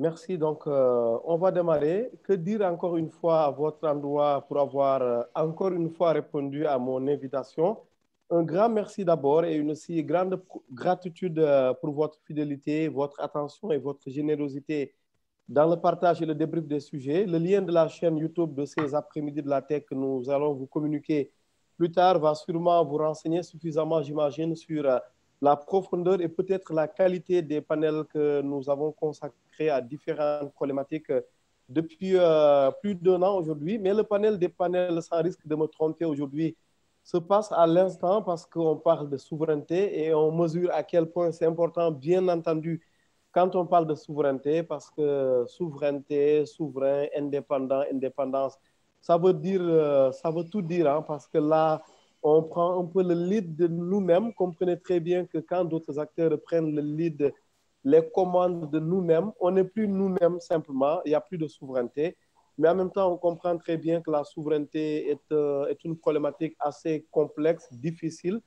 Merci. Donc, on va démarrer. Que dire encore une fois à votre endroit pour avoir encore une fois répondu à mon invitation? Un grand merci d'abord et une aussi grande gratitude pour votre fidélité, votre attention et votre générosité dans le partage et le débrief des sujets. Le lien de la chaîne YouTube de ces après-midi de la tech que nous allons vous communiquer plus tard va sûrement vous renseigner suffisamment, j'imagine, sur la profondeur et peut-être la qualité des panels que nous avons consacrés à différentes problématiques depuis plus d'un an aujourd'hui. Mais le panel des panels, sans risque de me tromper aujourd'hui, se passe à l'instant parce qu'on parle de souveraineté et on mesure à quel point c'est important, bien entendu, quand on parle de souveraineté, parce que souveraineté, souverain, indépendant, indépendance, ça veut tout dire, hein, parce que là, on prend un peu le lead de nous-mêmes. Comprenez très bien que quand d'autres acteurs prennent le lead, les commandes de nous-mêmes, on n'est plus nous-mêmes simplement, il n'y a plus de souveraineté. Mais en même temps, on comprend très bien que la souveraineté est une problématique assez complexe, difficile,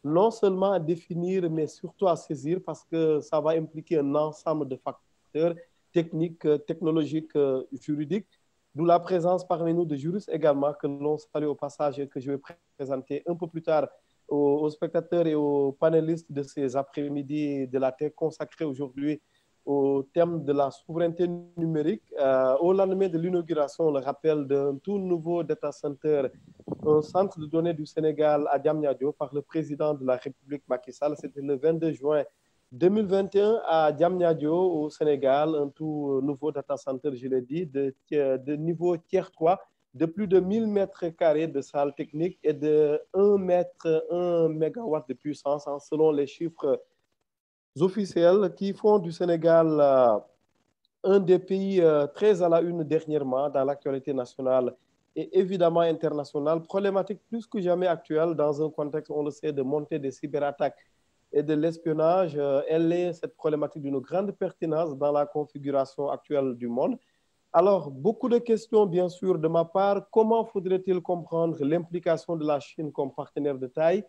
non seulement à définir, mais surtout à saisir, parce que ça va impliquer un ensemble de facteurs techniques, technologiques, juridiques, d'où la présence parmi nous de juristes également, que l'on salue au passage et que je vais présenter un peu plus tard aux spectateurs et aux panélistes de ces après-midi de la tech consacrés aujourd'hui au thème de la souveraineté numérique. Au lendemain de l'inauguration, le rappel d'un tout nouveau data center, un centre de données du Sénégal à Diamniadio par le président de la République Macky Sall. C'était le 22 juin 2021 à Diamniadio au Sénégal, un tout nouveau data center, je l'ai dit, de niveau tier 3, de plus de 1000 mètres carrés de salle technique et de 1 mégawatt de puissance, hein, selon les chiffres officiels qui font du Sénégal un des pays très à la une dernièrement dans l'actualité nationale et évidemment internationale, problématique plus que jamais actuelle dans un contexte, on le sait, de montée des cyberattaques et de l'espionnage. Elle est cette problématique d'une grande pertinence dans la configuration actuelle du monde. Alors, beaucoup de questions, bien sûr, de ma part. Comment faudrait-il comprendre l'implication de la Chine comme partenaire de taille?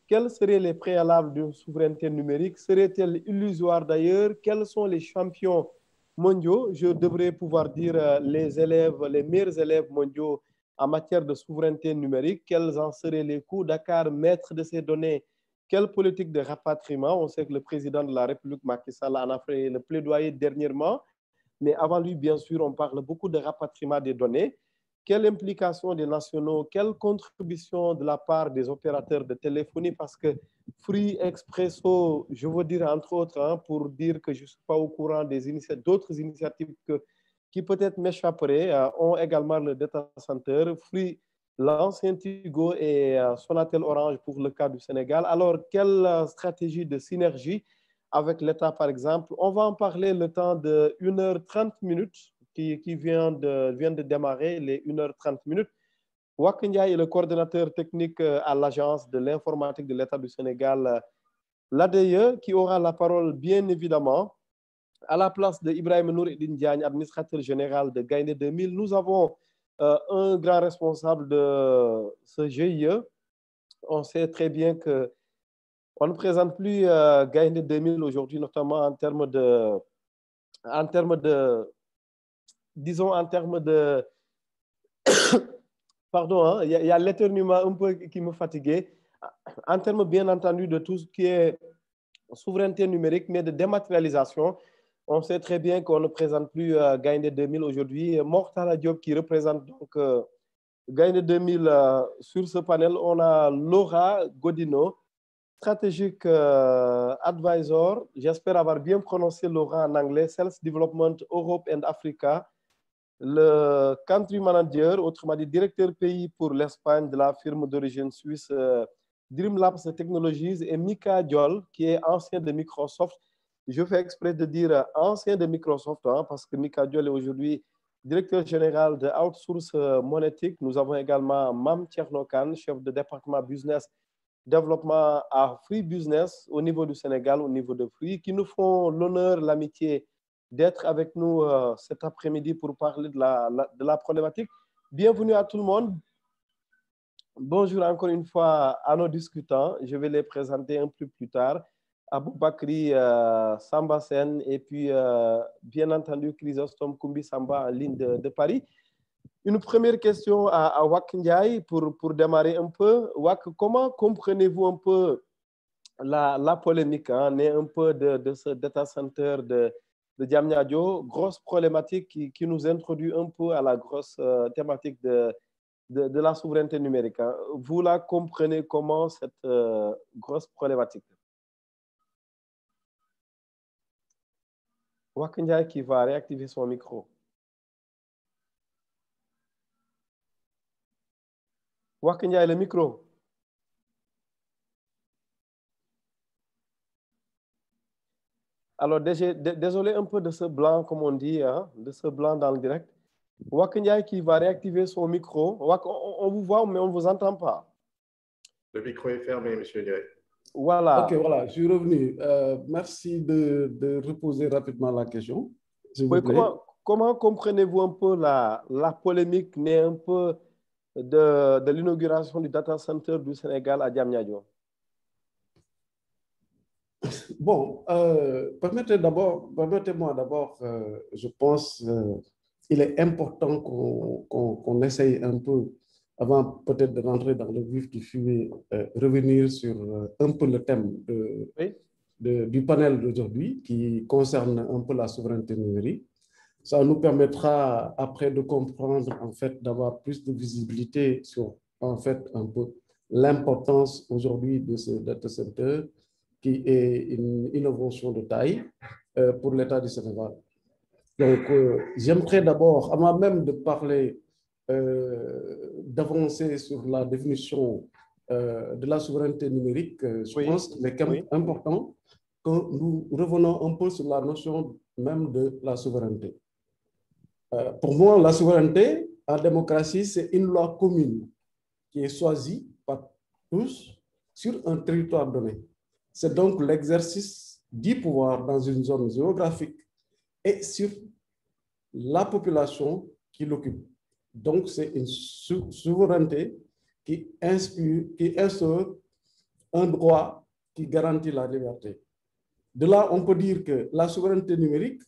Quels seraient les préalables d'une souveraineté numérique? Serait-elle illusoire d'ailleurs? Quels sont les champions mondiaux? Je devrais pouvoir dire les élèves, les meilleurs élèves mondiaux en matière de souveraineté numérique. Quels en seraient les coûts? Dakar, maître de ces données. Quelle politique de rapatriement? On sait que le président de la République, Macky Sall, en a fait le plaidoyer dernièrement. Mais avant lui, bien sûr, on parle beaucoup de rapatriement des données. Quelle implication des nationaux, quelle contribution de la part des opérateurs de téléphonie, parce que Free, Expresso, je veux dire entre autres, hein, pour dire que je ne suis pas au courant d'autres initiatives qui peut-être m'échapperaient, ont également le data center. Free, l'ancien Tigo et Sonatel Orange pour le cas du Sénégal. Alors, quelle stratégie de synergie avec l'État, par exemple? On va en parler le temps de 1h30 qui vient de démarrer, les 1h30. Wack Ndiaye est le coordonnateur technique à l'Agence de l'informatique de l'État du Sénégal, l'ADE, qui aura la parole, bien évidemment, à la place de Ibrahim Noureddine Diagne, administrateur général de Gaïndé 2000. Nous avons un grand responsable de ce GIE. On sait très bien que on ne présente plus Gaïndé 2000 aujourd'hui, notamment en termes de, disons, en termes de, pardon, hein, y a l'éternuement un peu qui me fatiguait, en termes bien entendu de tout ce qui est souveraineté numérique, mais de dématérialisation. On sait très bien qu'on ne présente plus Gaïndé 2000 aujourd'hui. Mortala Diop qui représente donc Gaïndé 2000 sur ce panel. On a Laura Godino, stratégique advisor, j'espère avoir bien prononcé Laura en anglais, Sales Development Europe and Africa, le country manager, autrement dit directeur pays pour l'Espagne de la firme d'origine suisse Dreamlabs Technologies, et Mika Diol, qui est ancien de Microsoft. Je fais exprès de dire ancien de Microsoft, hein, parce que Mika Diol est aujourd'hui directeur général de Outsource Monétique. Nous avons également Mam Tchernokan, chef de département business développement à Free Business au niveau du Sénégal, au niveau de Free, qui nous font l'honneur, l'amitié d'être avec nous cet après-midi pour parler de la problématique. Bienvenue à tout le monde. Bonjour encore une fois à nos discutants. Je vais les présenter un peu plus tard. Aboubakri Samba Sen et puis bien entendu Chrysostome Koumbi Samba en ligne de Paris. Une première question à Wak Ndiaye pour démarrer un peu. Wak, comment comprenez-vous un peu la polémique née un peu de ce data center de Diamniadio, grosse problématique qui nous introduit un peu à la grosse thématique de la souveraineté numérique. Vous la comprenez comment, cette grosse problématique? Wak Ndiaye qui va réactiver son micro. Wak Ndiaye, le micro. Alors, désolé un peu de ce blanc, comme on dit, de ce blanc dans le direct. Wak Ndiaye qui va réactiver son micro. Wak, on vous voit, mais on ne vous entend pas. Le micro est fermé, monsieur Ndiaye. Voilà. Ok, voilà, je suis revenu. Merci de reposer rapidement la question, s'il vous Oui, plaît. comment comprenez-vous un peu la polémique née un peu de l'inauguration du data center du Sénégal à Diamniadio? Bon, permettez-moi d'abord, je pense qu'il est important qu'on essaye un peu, avant peut-être de rentrer dans le vif du sujet, revenir sur un peu le thème Oui. du panel d'aujourd'hui qui concerne un peu la souveraineté numérique. Ça nous permettra après de comprendre, en fait, d'avoir plus de visibilité sur, en fait, un peu l'importance aujourd'hui de ce data center qui est une innovation de taille pour l'État du Sénégal. Donc, j'aimerais d'abord, avant même de parler, d'avancer sur la définition de la souveraineté numérique, je pense qu'il est important que nous revenons un peu sur la notion même de la souveraineté. Pour moi, la souveraineté en démocratie, c'est une loi commune qui est choisie par tous sur un territoire donné. C'est donc l'exercice du pouvoir dans une zone géographique et sur la population qui l'occupe. Donc, c'est une souveraineté qui instaure un droit qui garantit la liberté. De là, on peut dire que la souveraineté numérique,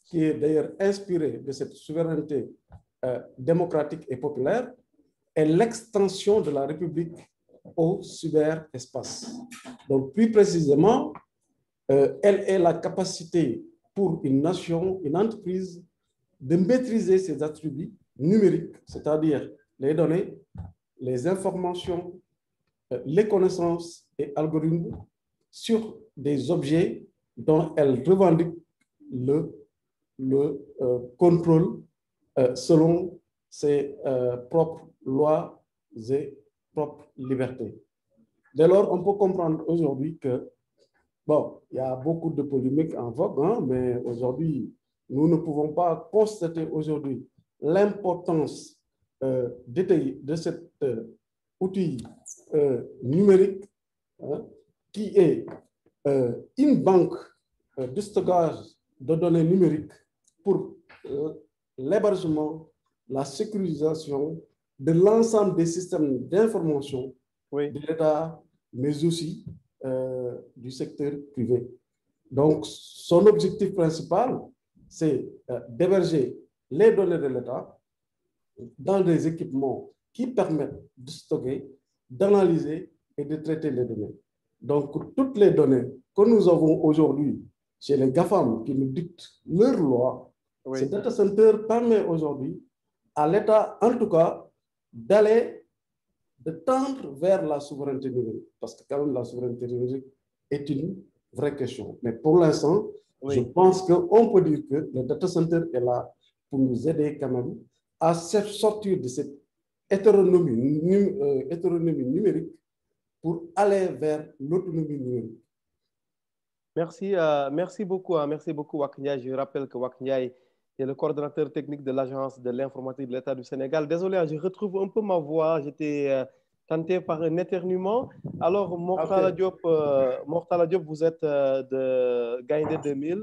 qui est d'ailleurs inspirée de cette souveraineté démocratique et populaire, est l'extension de la République au cyberespace. Donc, plus précisément, elle est la capacité pour une nation, une entreprise, de maîtriser ses attributs numériques, c'est-à-dire les données, les informations, les connaissances et algorithmes sur des objets dont elle revendique le contrôle selon ses propres lois et propres libertés. Dès lors, on peut comprendre aujourd'hui que, bon, il y a beaucoup de polémiques en vogue, mais aujourd'hui, nous ne pouvons pas constater aujourd'hui l'importance de cet outil numérique qui est une banque de stockage de données numériques pour l'hébergement, la sécurisation de l'ensemble des systèmes d'information de l'État, mais aussi du secteur privé. Donc, son objectif principal, c'est d'héberger les données de l'État dans des équipements qui permettent de stocker, d'analyser et de traiter les données. Donc, toutes les données que nous avons aujourd'hui chez les GAFAM qui nous dictent leurs lois, ce data center permet aujourd'hui à l'État, en tout cas, de tendre vers la souveraineté numérique. Parce que quand même, la souveraineté numérique est une vraie question. Mais pour l'instant, je pense qu'on peut dire que le data center est là pour nous aider quand même à sortir de cette hétéronomie numérique pour aller vers l'autonomie numérique. Merci beaucoup, Wak Ndiaye. Je rappelle que Wak Ndiaye est le coordonnateur technique de l'Agence de l'informatique de l'État du Sénégal. Désolé, je retrouve un peu ma voix. J'étais tenté par un éternuement. Alors, Mortala Diop, vous êtes de Gaïndé 2000.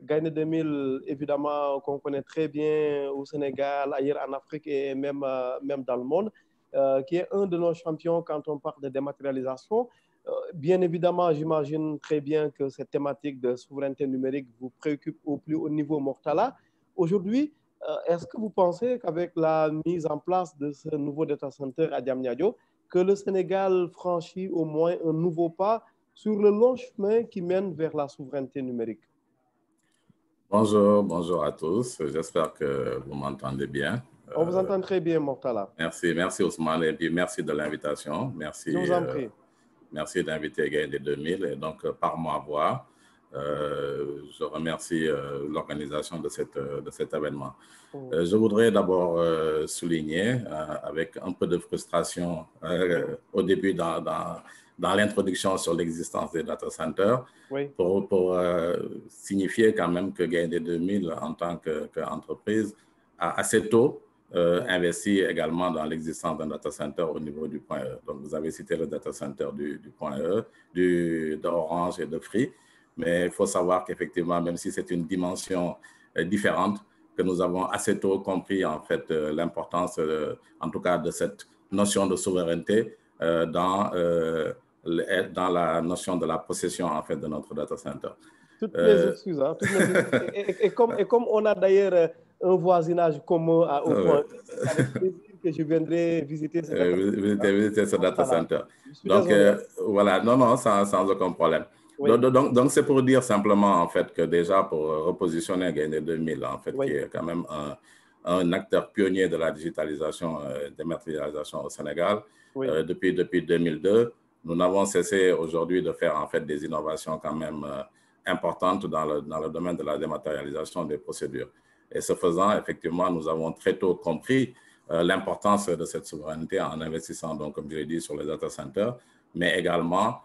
Gaïndé 2000, évidemment, qu'on connaît très bien au Sénégal, ailleurs en Afrique et même dans le monde, qui est un de nos champions quand on parle de dématérialisation. Bien évidemment, j'imagine très bien que cette thématique de souveraineté numérique vous préoccupe au plus haut niveau, Mortala. Aujourd'hui, est-ce que vous pensez qu'avec la mise en place de ce nouveau data center à Diamniadio, que le Sénégal franchit au moins un nouveau pas sur le long chemin qui mène vers la souveraineté numérique? Bonjour, bonjour à tous. J'espère que vous m'entendez bien. On vous entend très bien, Mortala. Merci Ousmane, et puis merci de l'invitation. Merci, je vous en prie. Merci d'inviter Gaïndé 2000 et donc par ma voix, je remercie l'organisation de cet événement. Je voudrais d'abord souligner avec un peu de frustration au début dans l'introduction sur l'existence des data centers, pour signifier quand même que Gaïndé 2000 en tant qu'entreprise a assez tôt investi également dans l'existence d'un data center au niveau du point E. Donc, vous avez cité le data center du point E, d'Orange et de Free, mais il faut savoir qu'effectivement, même si c'est une dimension différente, que nous avons assez tôt compris en fait l'importance, en tout cas, de cette notion de souveraineté dans la notion de la possession en fait de notre data center. Toutes mes excuses. Hein, et comme on a d'ailleurs un voisinage commun au point, avec plaisir que je viendrai visiter ce data center. Donc, voilà, non, sans aucun problème. Oui. Donc c'est pour dire simplement, en fait, que déjà, pour repositionner Gaïndé 2000, en fait, qui est quand même un acteur pionnier de la digitalisation, dématérialisation au Sénégal, depuis 2002, nous n'avons cessé aujourd'hui de faire, en fait, des innovations quand même importantes dans le domaine de la dématérialisation des procédures. Et ce faisant, effectivement, nous avons très tôt compris l'importance de cette souveraineté en investissant, donc, comme je l'ai dit, sur les data centers, mais également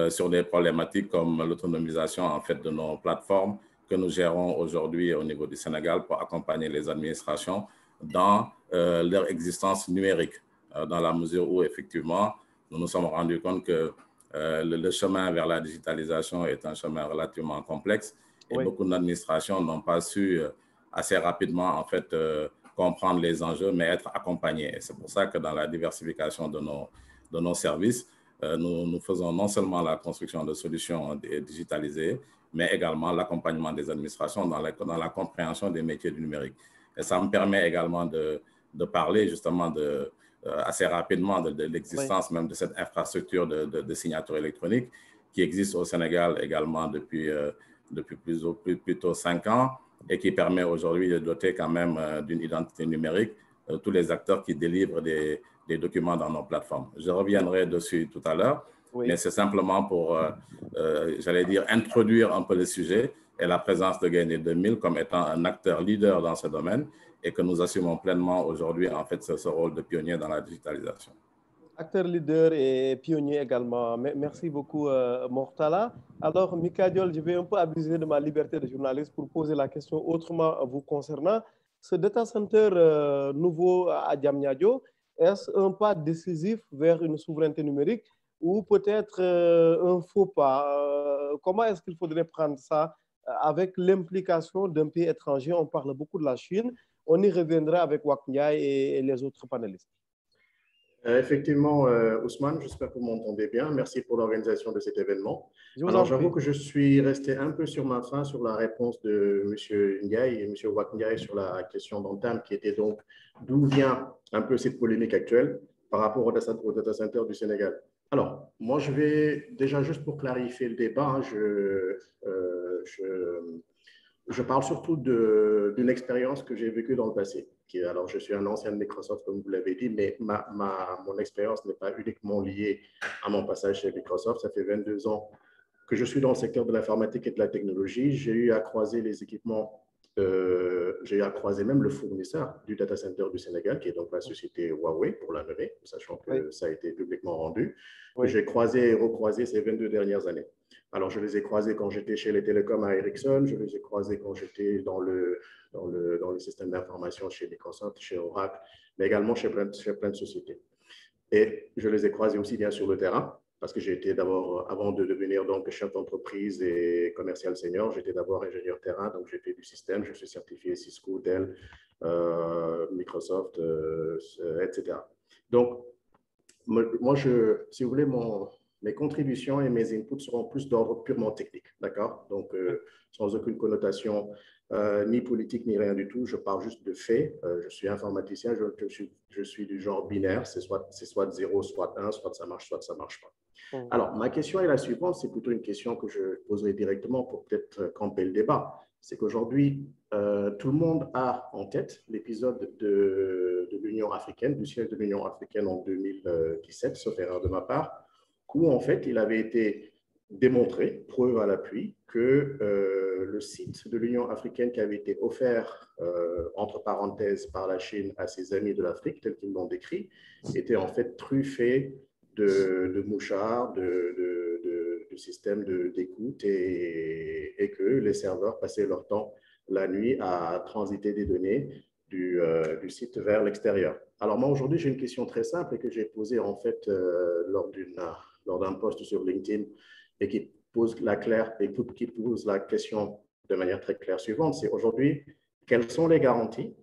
sur des problématiques comme l'autonomisation en fait, de nos plateformes que nous gérons aujourd'hui au niveau du Sénégal pour accompagner les administrations dans leur existence numérique, dans la mesure où, effectivement, nous nous sommes rendus compte que le chemin vers la digitalisation est un chemin relativement complexe et beaucoup d'administrations n'ont pas su assez rapidement, en fait, comprendre les enjeux, mais être accompagnés. Et c'est pour ça que dans la diversification de nos services, nous faisons non seulement la construction de solutions digitalisées, mais également l'accompagnement des administrations dans la compréhension des métiers du numérique. Et ça me permet également de parler justement assez rapidement de l'existence même de cette infrastructure de signature électronique qui existe au Sénégal également depuis plutôt 5 ans et qui permet aujourd'hui de doter quand même d'une identité numérique tous les acteurs qui délivrent des documents dans nos plateformes. Je reviendrai dessus tout à l'heure, mais c'est simplement pour, j'allais dire, introduire un peu le sujet et la présence de Gaïndé 2000 comme étant un acteur leader dans ce domaine et que nous assumons pleinement aujourd'hui, en fait, ce rôle de pionnier dans la digitalisation. Acteur leader et pionnier également. Merci beaucoup, Mortala. Alors, Mika Diol, je vais un peu abuser de ma liberté de journaliste pour poser la question autrement vous concernant. Ce data center nouveau à Diamniadio, est-ce un pas décisif vers une souveraineté numérique ou peut-être un faux pas? Comment est-ce qu'il faudrait prendre ça avec l'implication d'un pays étranger? On parle beaucoup de la Chine. On y reviendra avec Wak Ndiaye et les autres panélistes. Effectivement, Ousmane, j'espère que vous m'entendez bien. Merci pour l'organisation de cet événement. Alors, j'avoue que je suis resté un peu sur ma faim sur la réponse de M. Ndiaye et M. Wak Ndiaye sur la question d'entame qui était donc d'où vient un peu cette polémique actuelle par rapport au data center du Sénégal. Alors, moi, je vais déjà juste pour clarifier le débat, je parle surtout d'une expérience que j'ai vécue dans le passé. Alors, je suis un ancien de Microsoft, comme vous l'avez dit, mais mon expérience n'est pas uniquement liée à mon passage chez Microsoft. Ça fait 22 ans que je suis dans le secteur de l'informatique et de la technologie. J'ai eu à croiser les équipements, j'ai eu à croiser même le fournisseur du data center du Sénégal, qui est donc la société Huawei, pour la nommer, sachant que ça a été publiquement rendu, que j'ai croisé et recroisé ces 22 dernières années. Alors, je les ai croisés quand j'étais chez les télécoms à Ericsson, je les ai croisés quand j'étais dans le système d'information chez Microsoft, chez Oracle, mais également chez plein de sociétés. Et je les ai croisés aussi bien sur le terrain, parce que j'ai été d'abord, avant de devenir donc chef d'entreprise et commercial senior, j'étais d'abord ingénieur terrain, donc j'ai fait du système, je suis certifié Cisco, Dell, Microsoft, etc. Donc, moi, si vous voulez, Mes contributions et mes inputs seront plus d'ordre purement technique, d'accord? Donc, sans aucune connotation ni politique, ni rien du tout. Je parle juste de faits. Je suis informaticien, je suis du genre binaire. C'est soit 0, soit 1, soit ça marche pas. Alors, ma question est la suivante. C'est plutôt une question que je poserai directement pour peut-être camper le débat. C'est qu'aujourd'hui, tout le monde a en tête l'épisode de l'Union africaine, du siège de l'Union africaine en 2017, sauf erreur de ma part, où en fait, il avait été démontré, preuve à l'appui, que le site de l'Union africaine qui avait été offert, entre parenthèses, par la Chine à ses amis de l'Afrique, tel qu'ils l'ont décrit, était en fait truffé de mouchards, de systèmes d'écoute et que les serveurs passaient leur temps la nuit à transiter des données du site vers l'extérieur. Alors moi, aujourd'hui, j'ai une question très simple et que j'ai posée en fait lors d'un post sur LinkedIn et qui pose la question de manière très claire suivante. C'est aujourd'hui, quelles sont les garanties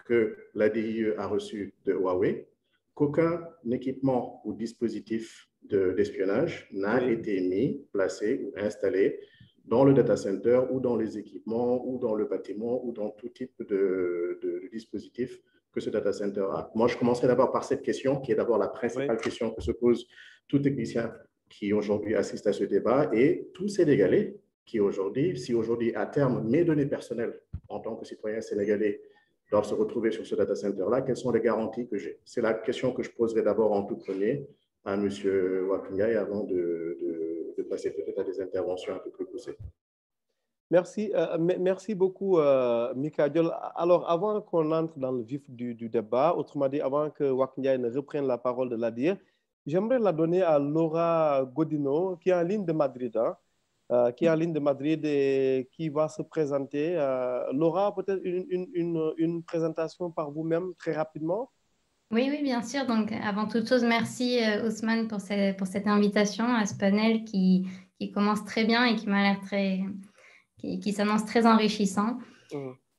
que la DIE a reçues de Huawei qu'aucun équipement ou dispositif d'espionnage n'a été mis, placé ou installé dans le data center ou dans les équipements ou dans le bâtiment ou dans tout type de dispositif que ce data center a. Moi, je commencerai d'abord par cette question qui est d'abord la principale question que se pose tout technicien qui aujourd'hui assiste à ce débat et tous Sénégalais qui aujourd'hui, si aujourd'hui à terme mes données personnelles en tant que citoyen sénégalais doivent se retrouver sur ce data center-là, quelles sont les garanties que j'ai? C'est la question que je poserai d'abord en tout premier à M. Wakunyaye avant de passer peut-être à des interventions un peu plus poussées. Merci, merci beaucoup, Mika Diol. Alors, avant qu'on entre dans le vif du débat, autrement dit, avant que Wakunyaye ne reprenne la parole de l'ADIE, j'aimerais la donner à Laura Godino, qui est en ligne de Madrid, qui est en ligne de Madrid et qui va se présenter. Laura, peut-être une présentation par vous-même très rapidement. Oui, oui, bien sûr. Donc, avant toute chose, merci Ousmane pour cette invitation à ce panel qui commence très bien et qui m'a l'air qui s'annonce très enrichissant.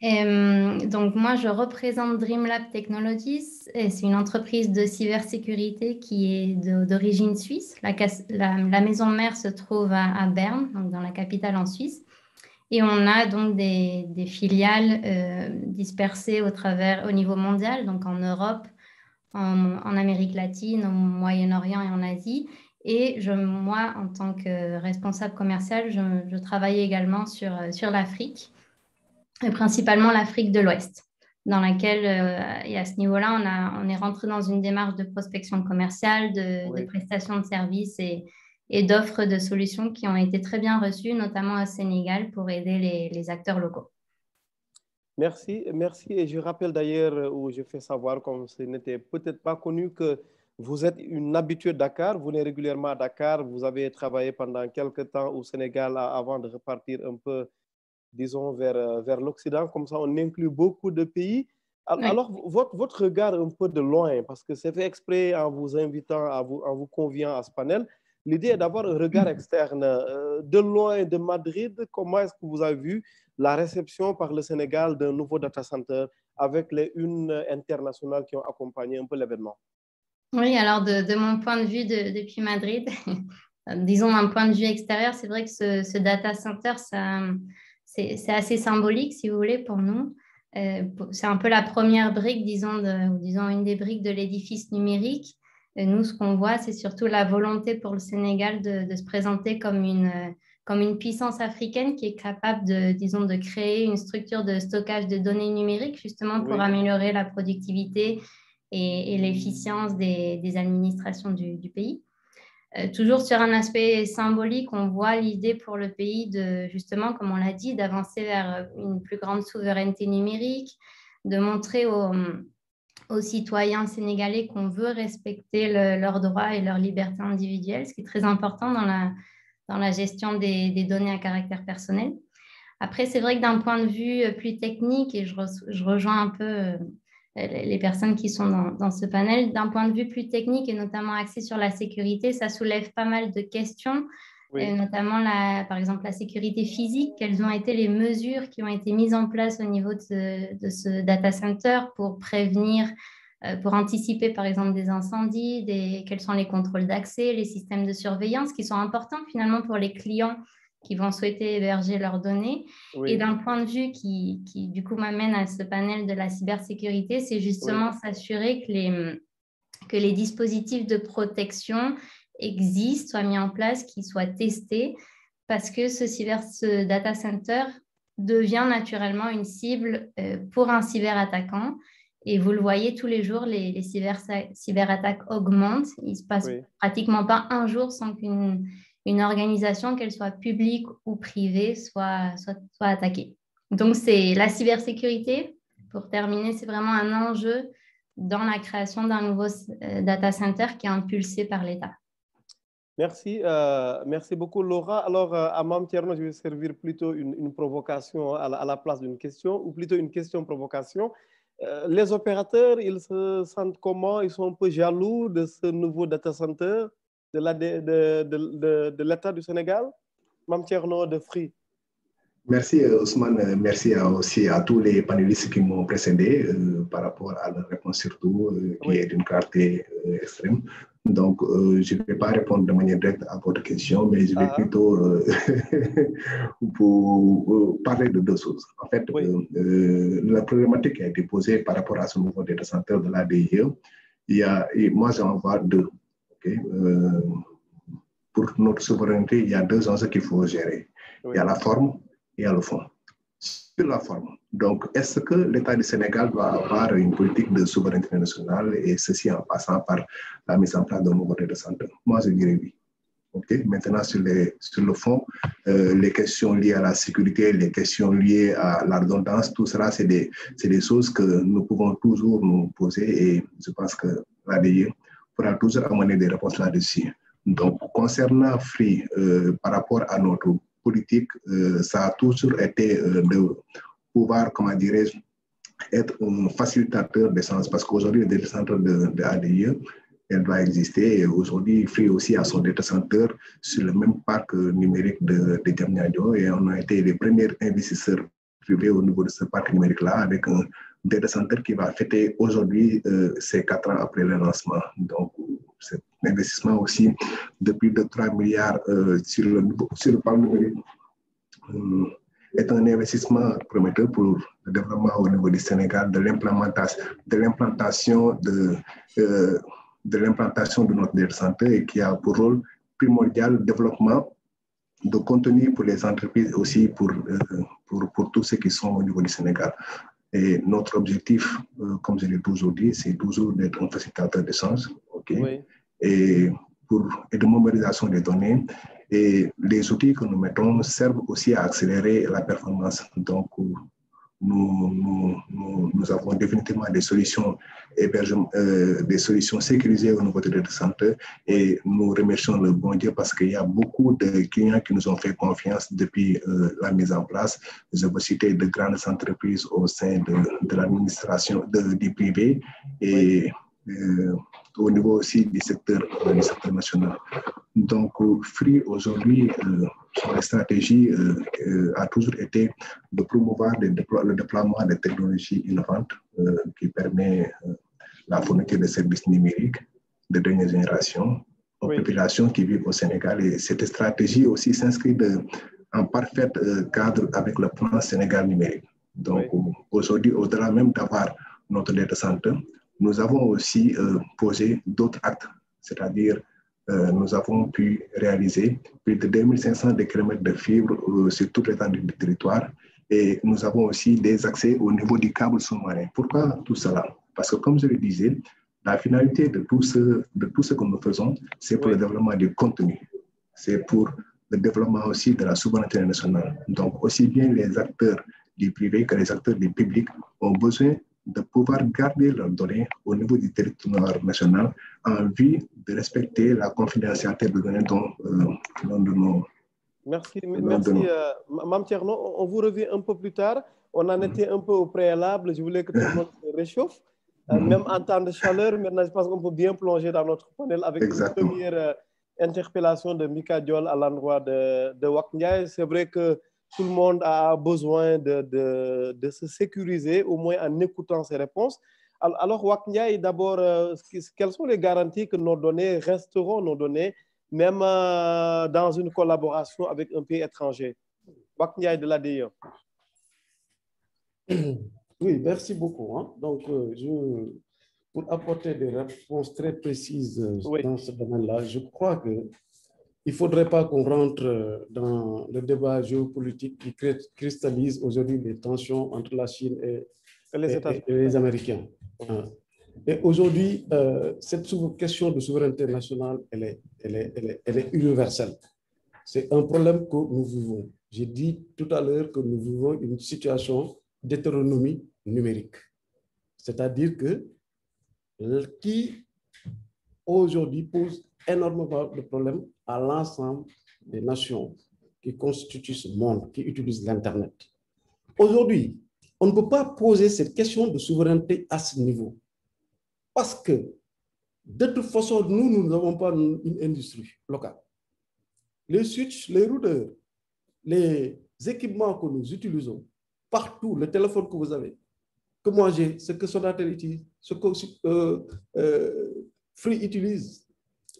Donc, moi, je représente DreamLab Technologies. C'est une entreprise de cybersécurité qui est d'origine suisse. La maison mère se trouve à Berne, donc dans la capitale en Suisse. Et on a donc des filiales dispersées au niveau mondial, donc en Europe, en Amérique latine, au Moyen-Orient et en Asie. Et moi, en tant que responsable commercial, je travaille également sur l'Afrique, et principalement l'Afrique de l'Ouest, dans laquelle, et à ce niveau-là, on est rentré dans une démarche de prospection commerciale, de prestation de services et d'offres de solutions qui ont été très bien reçues, notamment au Sénégal, pour aider les acteurs locaux. Merci, merci. Et je rappelle d'ailleurs, où je fais savoir, comme ce n'était peut-être pas connu, que vous êtes une habituée de Dakar, vous venez régulièrement à Dakar, vous avez travaillé pendant quelques temps au Sénégal avant de repartir un peu, disons, vers l'Occident. Comme ça, on inclut beaucoup de pays. Alors, votre regard un peu de loin, parce que c'est fait exprès en vous invitant, en vous conviant à ce panel, l'idée est d'avoir un regard externe. De loin, de Madrid, comment est-ce que vous avez vu la réception par le Sénégal d'un nouveau data center avec les unes internationales qui ont accompagné un peu l'événement? Oui, alors de mon point de vue depuis Madrid, disons d'un point de vue extérieur, c'est vrai que ce data center, c'est assez symbolique, si vous voulez, pour nous. C'est un peu la première brique, disons une des briques de l'édifice numérique. Nous, ce qu'on voit, c'est surtout la volonté pour le Sénégal de se présenter comme une puissance africaine qui est capable de créer une structure de stockage de données numériques, justement pour améliorer la productivité et l'efficience des administrations du pays. Toujours sur un aspect symbolique, on voit l'idée pour le pays justement, comme on l'a dit, d'avancer vers une plus grande souveraineté numérique, de montrer aux citoyens sénégalais qu'on veut respecter leurs droits et leurs libertés individuelles, ce qui est très important dans la gestion des données à caractère personnel. Après, c'est vrai que d'un point de vue plus technique, et je rejoins un peu les personnes qui sont dans ce panel, d'un point de vue plus technique et notamment axé sur la sécurité, ça soulève pas mal de questions, notamment par exemple la sécurité physique. Quelles ont été les mesures qui ont été mises en place au niveau de ce data center pour prévenir pour anticiper par exemple des incendies, quels sont les contrôles d'accès, les systèmes de surveillance qui sont importants finalement pour les clients qui vont souhaiter héberger leurs données. Oui. Et d'un point de vue qui du coup m'amène à ce panel de la cybersécurité, c'est justement s'assurer que les dispositifs de protection existent, soient mis en place, qu'ils soient testés, parce que ce data center devient naturellement une cible pour un cyberattaquant. Et vous le voyez tous les jours, les cyberattaques augmentent. Il ne se passe pratiquement pas un jour sans qu'une organisation, qu'elle soit publique ou privée, soit attaquée. Donc, c'est la cybersécurité, pour terminer, c'est vraiment un enjeu dans la création d'un nouveau data center qui est impulsé par l'État. Merci, merci beaucoup Laura. Alors, à Mame Thierno, je vais servir plutôt une provocation à la place d'une question, ou plutôt une question-provocation. Les opérateurs, ils se sentent comment? Ils sont un peu jaloux de ce nouveau data center de l'État du Sénégal? Mame Thierno de Free. Merci Ousmane, merci aussi à tous les panélistes qui m'ont précédé par rapport à la réponse surtout qui est d'une clarté extrême. Donc, je ne vais pas répondre de manière directe à votre question, mais je vais plutôt vous parler de deux choses. En fait, la problématique qui a été posée par rapport à ce nouveau data center de l'ADIE, moi j'en vois deux. Okay? Pour notre souveraineté, il y a deux enjeux qu'il faut gérer. Il y a la forme et à le fond. Sur la forme, donc, est-ce que l'État du Sénégal doit avoir une politique de souveraineté nationale et ceci en passant par la mise en place d'un nouveau data center? Moi, je dirais oui. Okay? Maintenant, sur le fond, les questions liées à la sécurité, les questions liées à la redondance, tout cela, c'est des choses que nous pouvons toujours nous poser et je pense que l'ADIE pourra toujours amener des réponses là-dessus. Donc, concernant Free, par rapport à notre politique, ça a toujours été de pouvoir, comment dirais-je, être un facilitateur d'essence parce qu'aujourd'hui, le data center de ADIE, elle doit exister et aujourd'hui, Free aussi a son data center sur le même parc numérique de Diamniadio et on a été les premiers investisseurs privés au niveau de ce parc numérique-là avec un data center qui va fêter aujourd'hui ses 4 ans après le lancement. Donc, c'est un investissement aussi de plus de 3 milliards sur le parc numérique est un investissement prometteur pour le développement au niveau du Sénégal, de l'implantation de notre data center et qui a pour rôle primordial le développement de contenu pour les entreprises aussi pour tous ceux qui sont au niveau du Sénégal. Et notre objectif, comme je l'ai toujours dit, c'est toujours d'être un facilitateur d'échange, et de mémorisation des données. Et les outils que nous mettons servent aussi à accélérer la performance. Donc, nous avons définitivement des solutions sécurisées au niveau de data center et nous remercions le bon Dieu parce qu'il y a beaucoup de clients qui nous ont fait confiance depuis la mise en place. Je veux citer de grandes entreprises au sein de l'administration du privé et au niveau aussi du secteur national. Donc, Free aujourd'hui, la stratégie a toujours été de promouvoir le déploiement des technologies innovantes qui permet la fourniture de services numériques de dernière génération aux populations qui vivent au Sénégal. Et cette stratégie aussi s'inscrit en parfait cadre avec le plan Sénégal numérique. Donc, aujourd'hui, au-delà même d'avoir notre data center, nous avons aussi posé d'autres actes, c'est-à-dire nous avons pu réaliser plus de 2500 km de fibres sur toute l'étendue du territoire et nous avons aussi des accès au niveau du câble sous-marin. Pourquoi tout cela? Parce que comme je le disais, la finalité de tout ce que nous faisons, c'est pour le développement du contenu, c'est pour le développement aussi de la souveraineté nationale. Donc aussi bien les acteurs du privé que les acteurs du public ont besoin de pouvoir garder leurs données au niveau du territoire national en vue de respecter la confidentialité des données dont nous. Merci. Mame Thierno, on vous revient un peu plus tard. On en était un peu au préalable. Je voulais que tout le monde se réchauffe. Même en temps de chaleur, maintenant je pense qu'on peut bien plonger dans notre panel avec une première interpellation de Mika Diol à l'endroit de Wack Ndiaye. C'est vrai que tout le monde a besoin de se sécuriser, au moins en écoutant ses réponses. Alors, Wakniaï, d'abord, quelles sont les garanties que nos données resteront nos données, même dans une collaboration avec un pays étranger? Wakniaï de l'ADIE. Oui, merci beaucoup. Hein. Donc, pour apporter des réponses très précises dans ce domaine-là, je crois qu'il ne faudrait pas qu'on rentre dans le débat géopolitique qui cristallise aujourd'hui les tensions entre la Chine et les Américains. Et aujourd'hui, cette question de souveraineté nationale, elle est universelle. C'est un problème que nous vivons. J'ai dit tout à l'heure que nous vivons une situation d'hétéronomie numérique. C'est-à-dire que qui aujourd'hui pose énormément de problèmes à l'ensemble des nations qui constituent ce monde, qui utilisent l'Internet. Aujourd'hui, on ne peut pas poser cette question de souveraineté à ce niveau. Parce que, de toute façon, nous n'avons pas une industrie locale. Les switches, les routeurs, les équipements que nous utilisons, partout, le téléphone que vous avez, que moi j'ai, ce que Sonatel utilise, ce que Free utilise,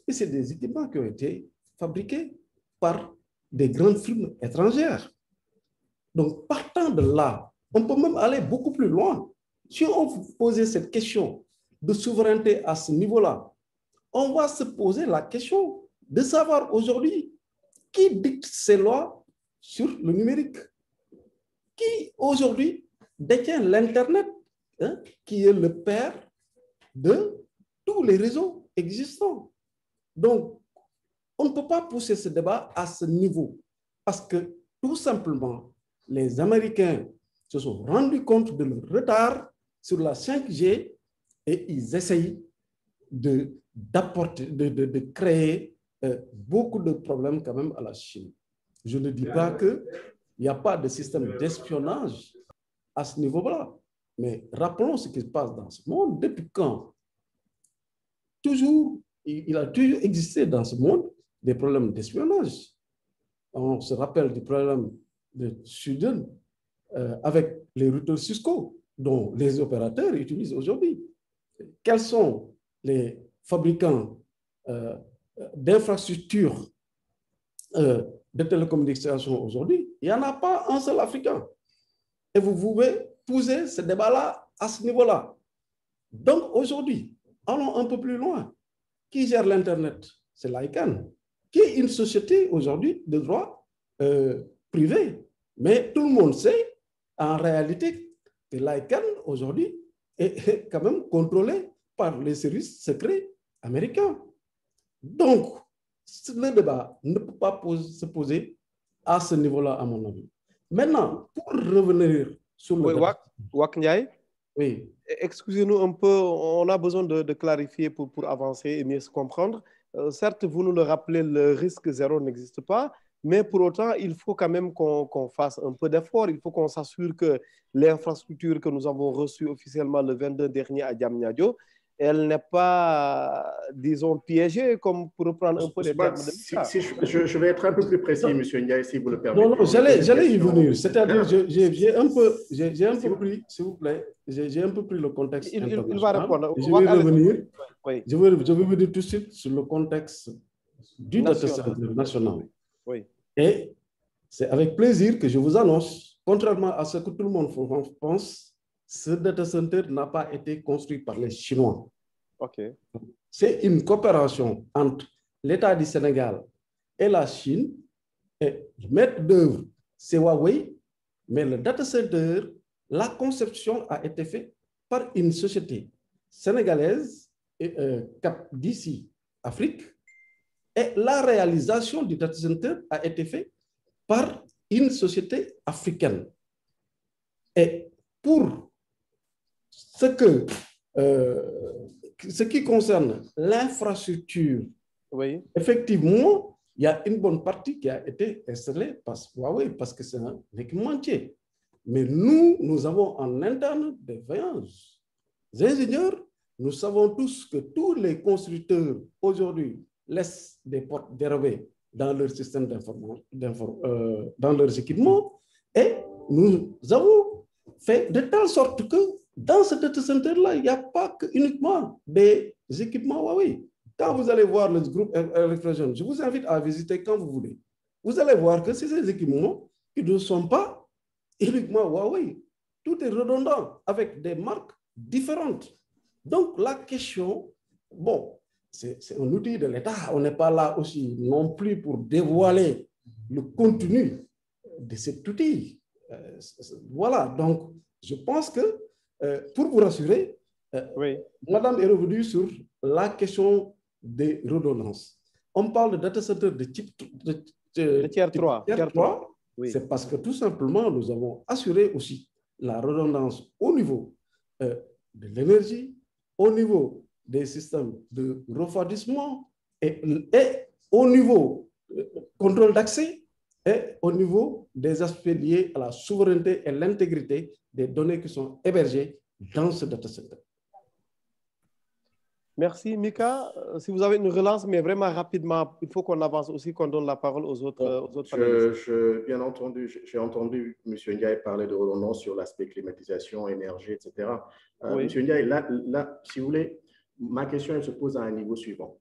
et c'est des équipements qui ont été fabriqués par des grandes firmes étrangères. Donc, partant de là, on peut même aller beaucoup plus loin. Si on posait cette question de souveraineté à ce niveau-là, on va se poser la question de savoir aujourd'hui qui dicte ces lois sur le numérique. Qui aujourd'hui détient l'Internet, hein, qui est le père de tous les réseaux existants. Donc, on ne peut pas pousser ce débat à ce niveau parce que tout simplement, les Américains se sont rendus compte de leur retard sur la 5G et ils essayent de créer beaucoup de problèmes quand même à la Chine. Je ne dis pas qu'il n'y a pas de système d'espionnage à ce niveau-là, mais rappelons ce qui se passe dans ce monde. Depuis quand? Il a toujours existé dans ce monde des problèmes d'espionnage. On se rappelle du problème de Sudan avec les routeurs Cisco, dont les opérateurs utilisent aujourd'hui. Quels sont les fabricants d'infrastructures de télécommunications aujourd'hui? Il n'y en a pas un seul Africain. Et vous pouvez poser ce débat-là à ce niveau-là. Donc aujourd'hui, allons un peu plus loin. Qui gère l'Internet? C'est l'ICANN, qui est une société aujourd'hui de droit privé. Mais tout le monde sait, en réalité, que l'ICANN aujourd'hui est quand même contrôlé par les services secrets américains. Donc, le débat ne peut pas se poser à ce niveau-là, à mon avis. Maintenant, pour revenir sur le débat... Wakniaï, oui. Excusez-nous un peu, on a besoin de clarifier pour avancer et mieux se comprendre. Certes, vous nous le rappelez, le risque zéro n'existe pas, mais pour autant, il faut quand même qu'on fasse un peu d'effort. Il faut qu'on s'assure que l'infrastructure que nous avons reçue officiellement le 22 dernier à Diamniadio, elle n'est pas, disons, piégée, comme pour reprendre un peu les termes de l'État. Je vais être un peu plus précis, M. Ndiaye, si vous le permettez. Non, j'allais y venir. C'est-à-dire, j'ai un peu pris, s'il vous plaît, j'ai un peu pris le contexte international. Il va répondre. Je vais revenir. Oui. Je vais revenir tout de suite sur le contexte du data center national. Oui. Et c'est avec plaisir que je vous annonce, contrairement à ce que tout le monde pense, ce data center n'a pas été construit par les Chinois. Okay. C'est une coopération entre l'État du Sénégal et la Chine. Et le maître d'œuvre, c'est Huawei, mais le data center, la conception a été faite par une société sénégalaise, d'ici Afrique, et la réalisation du data center a été faite par une société africaine. Et pour ce qui concerne l'infrastructure, oui. Effectivement, il y a une bonne partie qui a été installée par Huawei parce que c'est un équipementier. Mais nous avons en interne des vaillants ingénieurs. Nous savons tous que tous les constructeurs aujourd'hui laissent des portes dérobées dans leur système dans leurs équipements. Et nous avons fait de telle sorte que Dans ce data center-là, il n'y a pas uniquement des équipements Huawei. Quand vous allez voir le groupe Electrogen, je vous invite à visiter quand vous voulez. Vous allez voir que c'est ces équipements qui ne sont pas uniquement Huawei. Tout est redondant avec des marques différentes. Donc, la question, bon, c'est un outil de l'État. On n'est pas là aussi non plus pour dévoiler le contenu de cet outil. Voilà, donc je pense que pour vous rassurer, oui. Madame est revenue sur la question des redondances. On parle de data center de type de tier 3. Oui. C'est parce que tout simplement, nous avons assuré aussi la redondance au niveau de l'énergie, au niveau des systèmes de refroidissement et au niveau contrôle d'accès et au niveau des aspects liés à la souveraineté et l'intégrité des données qui sont hébergées dans ce data center. Merci, Mika. Si vous avez une relance, mais vraiment rapidement, il faut qu'on avance aussi, qu'on donne la parole aux autres, panélistes. Bien entendu, j'ai entendu M. Ndiaye parler de redondance sur l'aspect climatisation, énergie, etc. Oui. M. Ndiaye, là, si vous voulez, ma question elle se pose à un niveau suivant.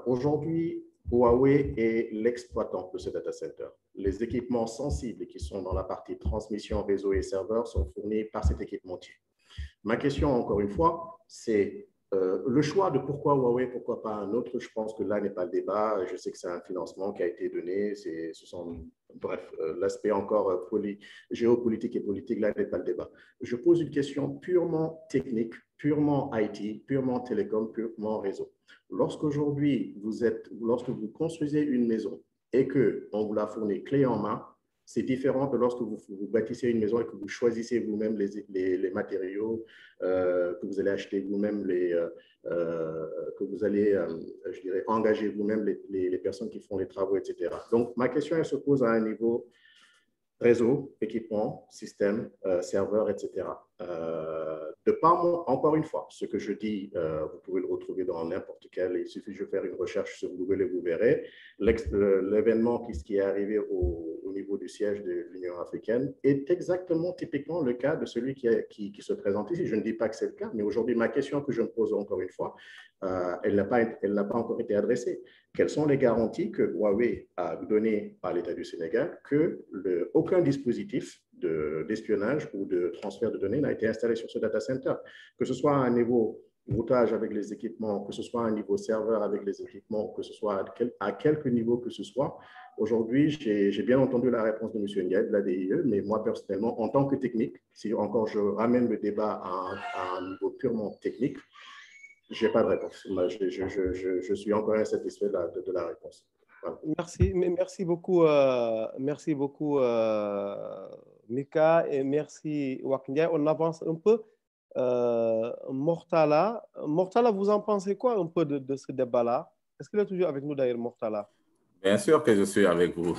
Aujourd'hui, Huawei est l'exploitant de ce data center. Les équipements sensibles qui sont dans la partie transmission, réseau et serveur sont fournis par cet équipementier. Ma question, encore une fois, c'est le choix de pourquoi Huawei, pourquoi pas un autre. Je pense que là n'est pas le débat. Je sais que c'est un financement qui a été donné. Bref, l'aspect encore géopolitique et politique, là n'est pas le débat. Je pose une question purement technique, purement IT, purement télécom, purement réseau. Lorsque vous construisez une maison et qu'on vous la fournit clé en main, c'est différent de lorsque vous bâtissez une maison et que vous choisissez vous-même les matériaux, que vous allez acheter vous-même, que vous allez, je dirais, engager vous-même les personnes qui font les travaux, etc. Donc, ma question, elle se pose à un niveau réseau, équipement, système, serveur, etc. De par encore une fois, ce que je dis, vous pouvez le retrouver dans n'importe quel, il suffit de faire une recherche sur Google et vous verrez. L'événement qui est arrivé au niveau du siège de l'Union africaine est exactement, typiquement, le cas de celui qui se présente ici. Je ne dis pas que c'est le cas, mais aujourd'hui, ma question que je me pose encore une fois, elle n'a pas encore été adressée. Quelles sont les garanties que Huawei a données à l'État du Sénégal que aucun dispositif d'espionnage ou de transfert de données n'a été installé sur ce data center, que ce soit à un niveau routage avec les équipements, que ce soit à un niveau serveur avec les équipements, que ce soit à quelque niveau que ce soit. Aujourd'hui, j'ai bien entendu la réponse de M. Ndiaye de la DIE, mais moi personnellement, en tant que technique, si encore je ramène le débat à un niveau purement technique, je n'ai pas de réponse. Je suis encore insatisfait de la réponse. Voilà. Merci beaucoup, Mika, et merci, Wakndia. On avance un peu. Mortala, vous en pensez quoi un peu de ce débat-là? Est-ce qu'il est toujours avec nous d'ailleurs, Mortala? Bien sûr que je suis avec vous.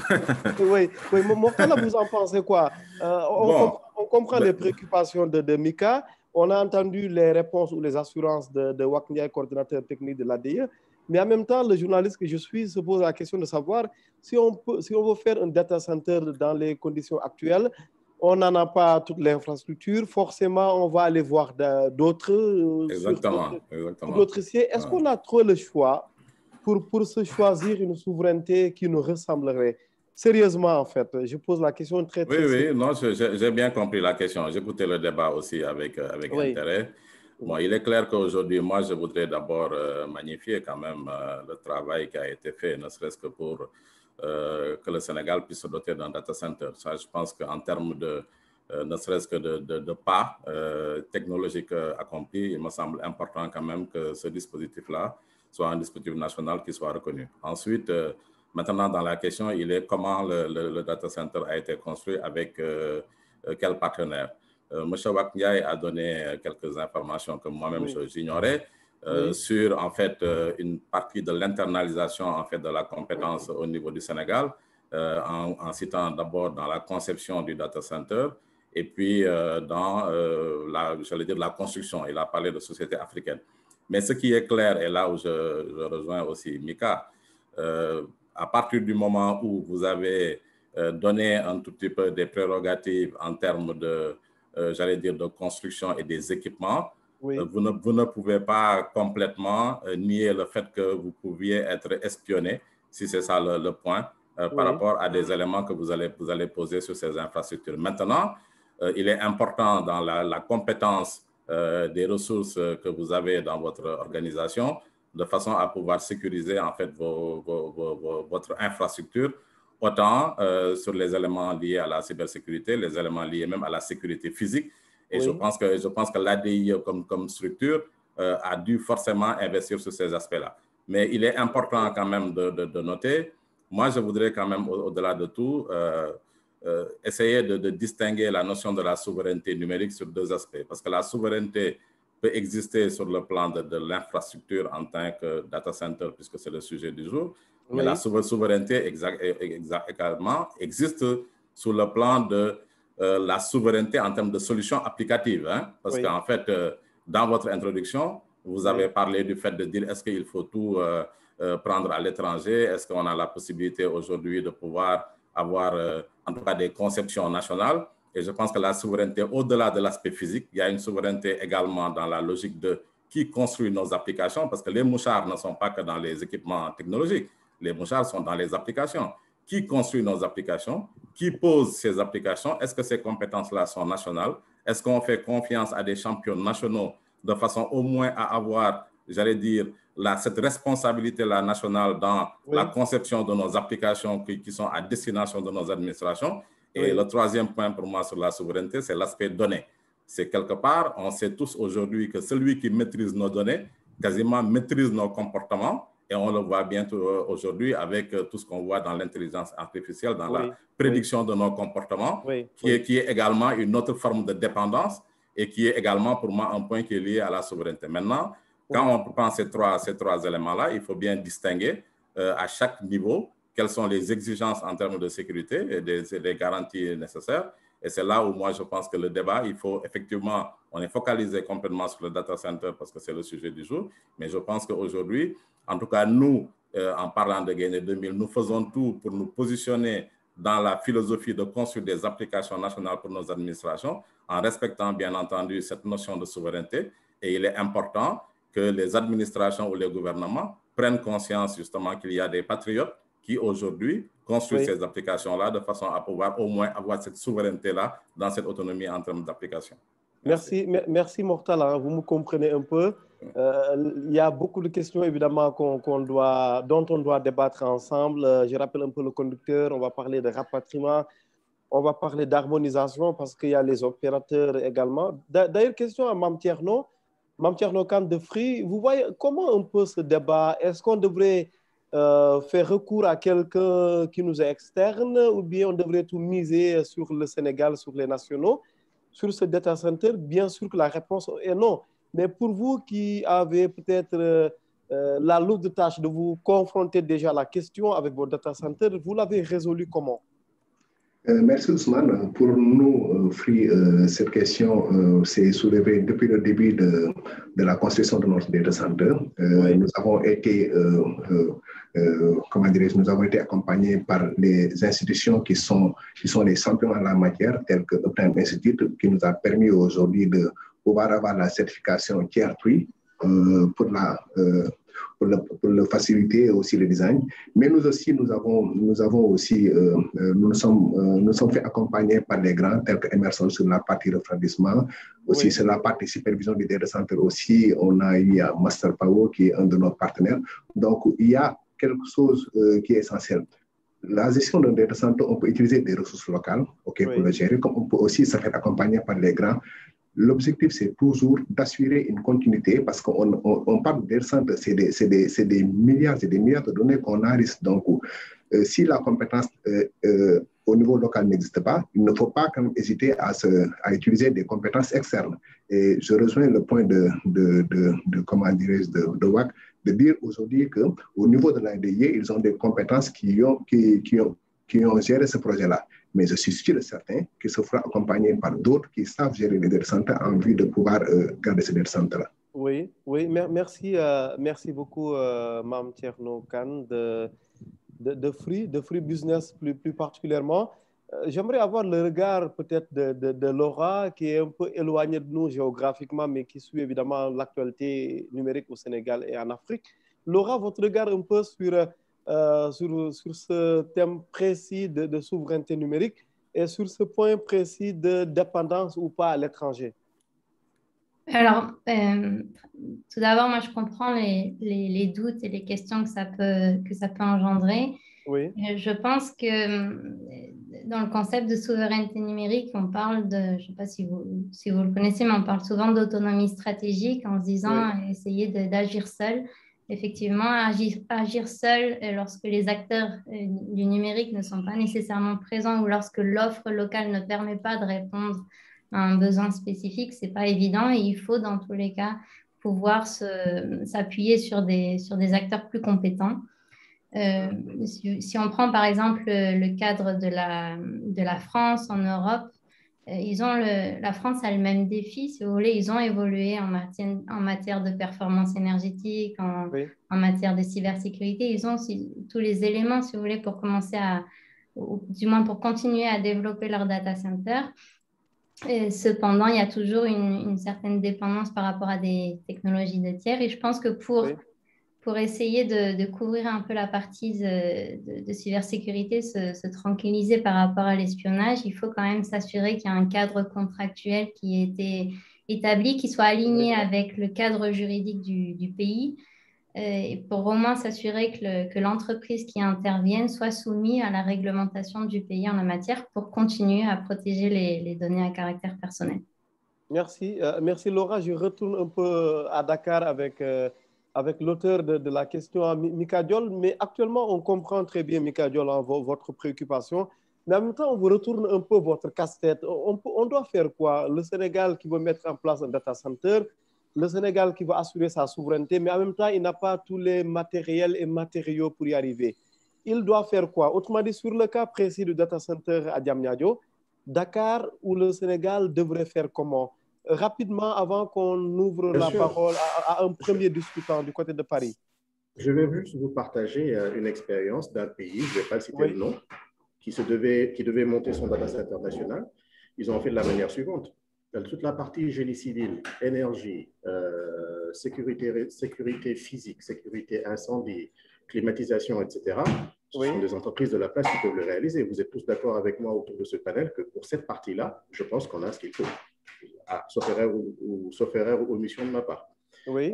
Oui, Mortala, vous en pensez quoi? On comprend les préoccupations de Mika. On a entendu les réponses ou les assurances de Wakndia, coordinateur technique de l'ADIE. Mais en même temps, le journaliste que je suis se pose la question de savoir si on veut faire un data center dans les conditions actuelles, on n'en a pas toute l'infrastructure. Forcément, on va aller voir d'autres. Exactement. D'autres sièges. Est-ce qu'on a trop le choix pour se choisir une souveraineté qui nous ressemblerait? Sérieusement, en fait, je pose la question très Oui, non, j'ai bien compris la question. J'écoutais le débat aussi avec intérêt. Bon, il est clair qu'aujourd'hui, moi, je voudrais d'abord magnifier quand même le travail qui a été fait, ne serait-ce que pour que le Sénégal puisse se doter d'un data center. Ça, je pense qu'en termes ne serait-ce que de pas technologiques accomplis, il me semble important quand même que ce dispositif-là soit un dispositif national qui soit reconnu. Ensuite, maintenant, dans la question, il est comment le data center a été construit, avec quel partenaire. M. Wakndia a donné quelques informations que moi-même j'ignorais sur en fait une partie de l'internalisation en fait de la compétence au niveau du Sénégal, en citant d'abord dans la conception du data center et puis dans la construction. Il a parlé de sociétés africaines. Mais ce qui est clair, et là où je rejoins aussi Mika, à partir du moment où vous avez donné un tout petit peu des prérogatives en termes j'allais dire, de construction et des équipements, oui. Vous ne pouvez pas complètement nier le fait que vous pouviez être espionné, si c'est ça le point, par rapport à des éléments que vous allez poser sur ces infrastructures. Maintenant, il est important dans la compétence des ressources que vous avez dans votre organisation, de façon à pouvoir sécuriser en fait votre infrastructure, autant sur les éléments liés à la cybersécurité, les éléments liés même à la sécurité physique. Et je pense que l'ADI comme structure a dû forcément investir sur ces aspects-là. Mais il est important quand même de noter, moi je voudrais quand même au-delà de tout, essayer de distinguer la notion de la souveraineté numérique sur deux aspects. Parce que la souveraineté peut exister sur le plan de l'infrastructure en tant que data center, puisque c'est le sujet du jour. Mais la souveraineté également existe sur le plan de la souveraineté en termes de solutions applicatives. Hein? Parce qu'en fait, dans votre introduction, vous avez parlé du fait de dire est-ce qu'il faut tout prendre à l'étranger? Est-ce qu'on a la possibilité aujourd'hui de pouvoir avoir en tout cas des conceptions nationales? Et je pense que la souveraineté, au-delà de l'aspect physique, il y a une souveraineté également dans la logique de qui construit nos applications, parce que les mouchards ne sont pas que dans les équipements technologiques, les mouchards sont dans les applications. Qui construit nos applications? Qui pose ces applications? Est-ce que ces compétences-là sont nationales? Est-ce qu'on fait confiance à des champions nationaux de façon au moins à avoir, j'allais dire, cette responsabilité-là nationale dans la conception de nos applications qui sont à destination de nos administrations? Et le troisième point pour moi sur la souveraineté, c'est l'aspect données. C'est quelque part, on sait tous aujourd'hui que celui qui maîtrise nos données, quasiment maîtrise nos comportements. Et on le voit bien aujourd'hui avec tout ce qu'on voit dans l'intelligence artificielle, dans la prédiction de nos comportements, qui est également une autre forme de dépendance et qui est également pour moi un point qui est lié à la souveraineté. Maintenant, quand on prend ces trois éléments-là, il faut bien distinguer à chaque niveau quelles sont les exigences en termes de sécurité et des garanties nécessaires. Et c'est là où moi je pense que le débat, il faut effectivement, on est focalisé complètement sur le data center parce que c'est le sujet du jour, mais je pense qu'aujourd'hui, en tout cas nous, en parlant de Gaïndé 2000, nous faisons tout pour nous positionner dans la philosophie de construire des applications nationales pour nos administrations, en respectant bien entendu cette notion de souveraineté. Et il est important que les administrations ou les gouvernements prennent conscience justement qu'il y a des patriotes qui aujourd'hui construisent ces applications-là de façon à pouvoir au moins avoir cette souveraineté-là dans cette autonomie en termes d'application. Merci Mortala, vous me comprenez un peu. Il y a beaucoup de questions évidemment dont on doit débattre ensemble. Je rappelle un peu le conducteur, on va parler de rapatriement, on va parler d'harmonisation parce qu'il y a les opérateurs également. D'ailleurs, question à Mame Thierno Kane de Free, vous voyez comment un peu ce débat, est-ce qu'on devrait faire recours à quelqu'un qui nous est externe ou bien on devrait tout miser sur le Sénégal, sur les nationaux, sur ce data center? Bien sûr que la réponse est non. Mais pour vous qui avez peut-être la lourde tâche de vous confronter déjà à la question avec vos data centers, vous l'avez résolu comment? Merci Ousmane. Pour nous, Free, cette question s'est soulevée depuis le début de la construction de notre data center. Nous avons été, nous avons été accompagnés par les institutions qui sont les champions en la matière, telles que Uptime Institute, qui nous a permis aujourd'hui de pouvoir avoir la certification Tier 3 pour le faciliter aussi le design. Mais nous aussi, nous sommes fait accompagner par les grands tels que Emerson sur la partie refroidissement, aussi sur la partie supervision du data center aussi, on a eu Master Power qui est un de nos partenaires. Donc, il y a quelque chose qui est essentiel. La gestion d'un data center, on peut utiliser des ressources locales pour le gérer, comme on peut aussi se faire accompagner par les grands. L'objectif, c'est toujours d'assurer une continuité parce qu'on parle de data center, c'est des milliards et des milliards de données qu'on enregistre. Donc, si la compétence au niveau local n'existe pas, il ne faut pas quand même hésiter à utiliser des compétences externes. Et je rejoins le point de WAC, de dire aujourd'hui qu'au niveau de l'ADI, ils ont des compétences qui ont géré ce projet-là. Mais je suis sûr et certain qu'il se fera accompagner par d'autres qui savent gérer les data centers en vue de pouvoir garder ces data centers-là. Oui, merci beaucoup, Mame Thierno Kane de Free Business plus particulièrement. J'aimerais avoir le regard peut-être de Laura, qui est un peu éloignée de nous géographiquement, mais qui suit évidemment l'actualité numérique au Sénégal et en Afrique. Laura, votre regard un peu sur ce thème précis de souveraineté numérique et sur ce point précis de dépendance ou pas à l'étranger. Alors, tout d'abord, moi, je comprends les doutes et les questions que ça peut engendrer. Oui. Je pense que dans le concept de souveraineté numérique, on parle de, je ne sais pas si vous le connaissez, mais on parle souvent d'autonomie stratégique en se disant essayer d'agir seul. Effectivement, agir seul lorsque les acteurs du numérique ne sont pas nécessairement présents ou lorsque l'offre locale ne permet pas de répondre à un besoin spécifique, ce n'est pas évident et il faut dans tous les cas pouvoir s'appuyer sur des acteurs plus compétents. Si on prend par exemple le cadre de la France en Europe, la France a le même défi, si vous voulez, ils ont évolué en matière de performance énergétique, en matière de cybersécurité, ils ont tous les éléments, si vous voulez, pour commencer ou du moins pour continuer à développer leur data center. Et cependant, il y a toujours une certaine dépendance par rapport à des technologies de tiers et je pense que pour essayer de couvrir un peu la partie de cybersécurité, se tranquilliser par rapport à l'espionnage, il faut quand même s'assurer qu'il y a un cadre contractuel qui a été établi, qui soit aligné avec le cadre juridique du pays, et pour au moins s'assurer que l'entreprise qui intervienne soit soumise à la réglementation du pays en la matière pour continuer à protéger les données à caractère personnel. Merci. Merci Laura. Je retourne un peu à Dakar avec l'auteur de la question, Mika Diol. Mais actuellement, on comprend très bien, Mika Diol, votre préoccupation. Mais en même temps, on vous retourne un peu votre casse-tête. On doit faire quoi? Le Sénégal qui veut mettre en place un data center, le Sénégal qui veut assurer sa souveraineté, mais en même temps, il n'a pas tous les matériels et matériaux pour y arriver. Il doit faire quoi? Autrement dit, sur le cas précis du data center à Diamniadio, Dakar ou le Sénégal devrait faire comment? Rapidement, avant qu'on ouvre la parole à un premier discutant du côté de Paris. Je vais juste vous partager une expérience d'un pays, je ne vais pas citer le nom, qui devait monter son data center national. Ils ont fait de la manière suivante. Toute la partie génie civil, énergie, sécurité physique, sécurité incendie, climatisation, etc. Ce sont des entreprises de la place qui peuvent le réaliser. Vous êtes tous d'accord avec moi autour de ce panel que pour cette partie-là, je pense qu'on a ce qu'il faut. Sauf erreur ou omission de ma part. Oui.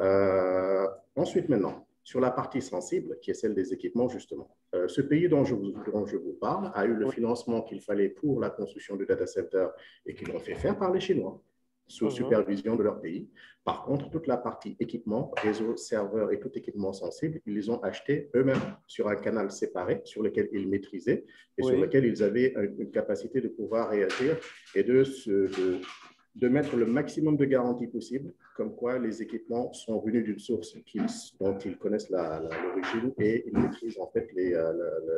Ensuite, maintenant, sur la partie sensible, qui est celle des équipements, justement. Ce pays dont je vous parle a eu le financement qu'il fallait pour la construction du data center et qu'ils ont fait faire par les Chinois, sous supervision de leur pays. Par contre, toute la partie équipement, réseau, serveur et tout équipement sensible, ils les ont achetés eux-mêmes sur un canal séparé sur lequel ils maîtrisaient et sur lequel ils avaient une capacité de pouvoir réagir et de mettre le maximum de garanties possibles, comme quoi les équipements sont venus d'une source dont ils connaissent l'origine et ils maîtrisent en fait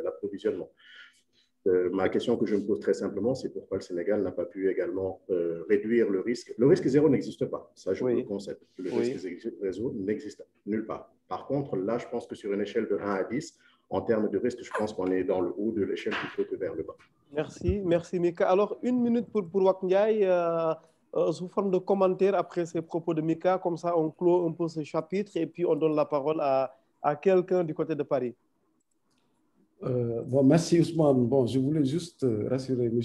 l'approvisionnement. Ma question que je me pose très simplement, c'est pourquoi le Sénégal n'a pas pu également réduire le risque. Le risque zéro n'existe pas, ça je le concède. Le risque zéro n'existe nulle part. Par contre, là, je pense que sur une échelle de 1 à 10, en termes de risque, je pense qu'on est dans le haut de l'échelle plutôt que vers le bas. Merci Mika. Alors, 1 minute pour Wak Ndiaye, sous forme de commentaire après ces propos de Mika, comme ça on clôt un peu ce chapitre et puis on donne la parole à quelqu'un du côté de Paris. Merci Ousmane. Je voulais juste rassurer M.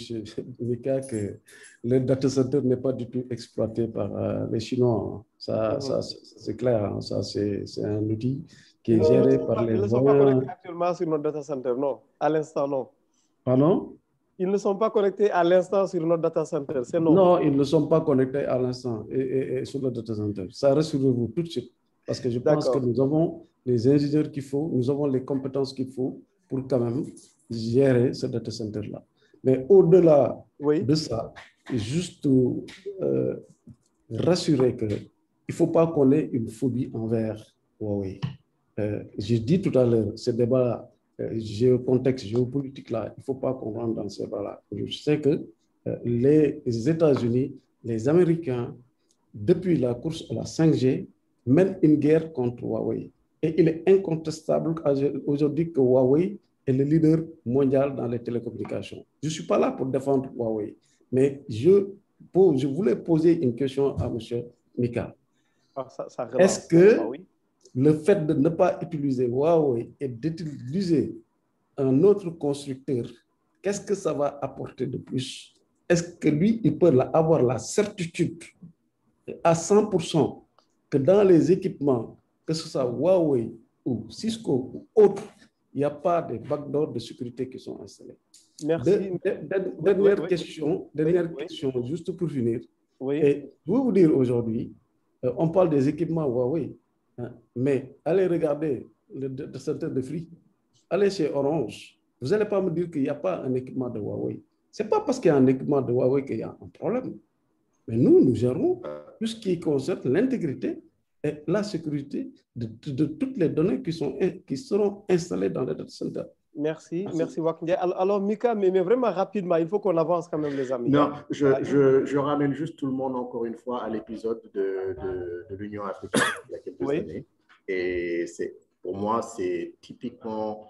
Mika que le data center n'est pas du tout exploité par les Chinois. Ça c'est clair. Ça, c'est un outil qui est géré par les... Ils ne sont pas connectés actuellement sur notre data center, non. À l'instant, non. Pardon? Ils ne sont pas connectés à l'instant sur notre data center, c'est non. Non, ils ne sont pas connectés à l'instant et sur le data center. Ça rassurez-vous tout de suite. Parce que je pense que nous avons les ingénieurs qu'il faut, nous avons les compétences qu'il faut pour quand même gérer ce data center-là. Mais au-delà de ça, juste rassurer qu'il ne faut pas qu'on ait une phobie envers Huawei. J'ai dit tout à l'heure, ce débat contexte géopolitique-là, il ne faut pas qu'on rentre dans ce débat-là. Je sais que les États-Unis, les Américains, depuis la course à la 5G, mènent une guerre contre Huawei. Et il est incontestable aujourd'hui que Huawei est le leader mondial dans les télécommunications. Je ne suis pas là pour défendre Huawei, mais je voulais poser une question à M. Mika. Est-ce que le fait de ne pas utiliser Huawei et d'utiliser un autre constructeur, qu'est-ce que ça va apporter de plus? Est-ce que lui, il peut avoir la certitude à 100% que dans les équipements, que ce soit Huawei ou Cisco ou autres, il n'y a pas de backdoors de sécurité qui sont installés? Merci. Dernière question, juste pour finir. Et je vais vous dire aujourd'hui, on parle des équipements Huawei, hein, mais allez regarder le centre de Free, allez chez Orange. Vous n'allez pas me dire qu'il n'y a pas un équipement de Huawei. Ce n'est pas parce qu'il y a un équipement de Huawei qu'il y a un problème. Mais nous gérons tout ce qui concerne l'intégrité et la sécurité de toutes les données qui seront installées dans les data centers. Merci Wackndia. Alors Mika, mais vraiment rapidement, il faut qu'on avance quand même les amis. Non, je ramène juste tout le monde encore une fois à l'épisode de l'Union africaine il y a quelques années. Et pour moi, c'est typiquement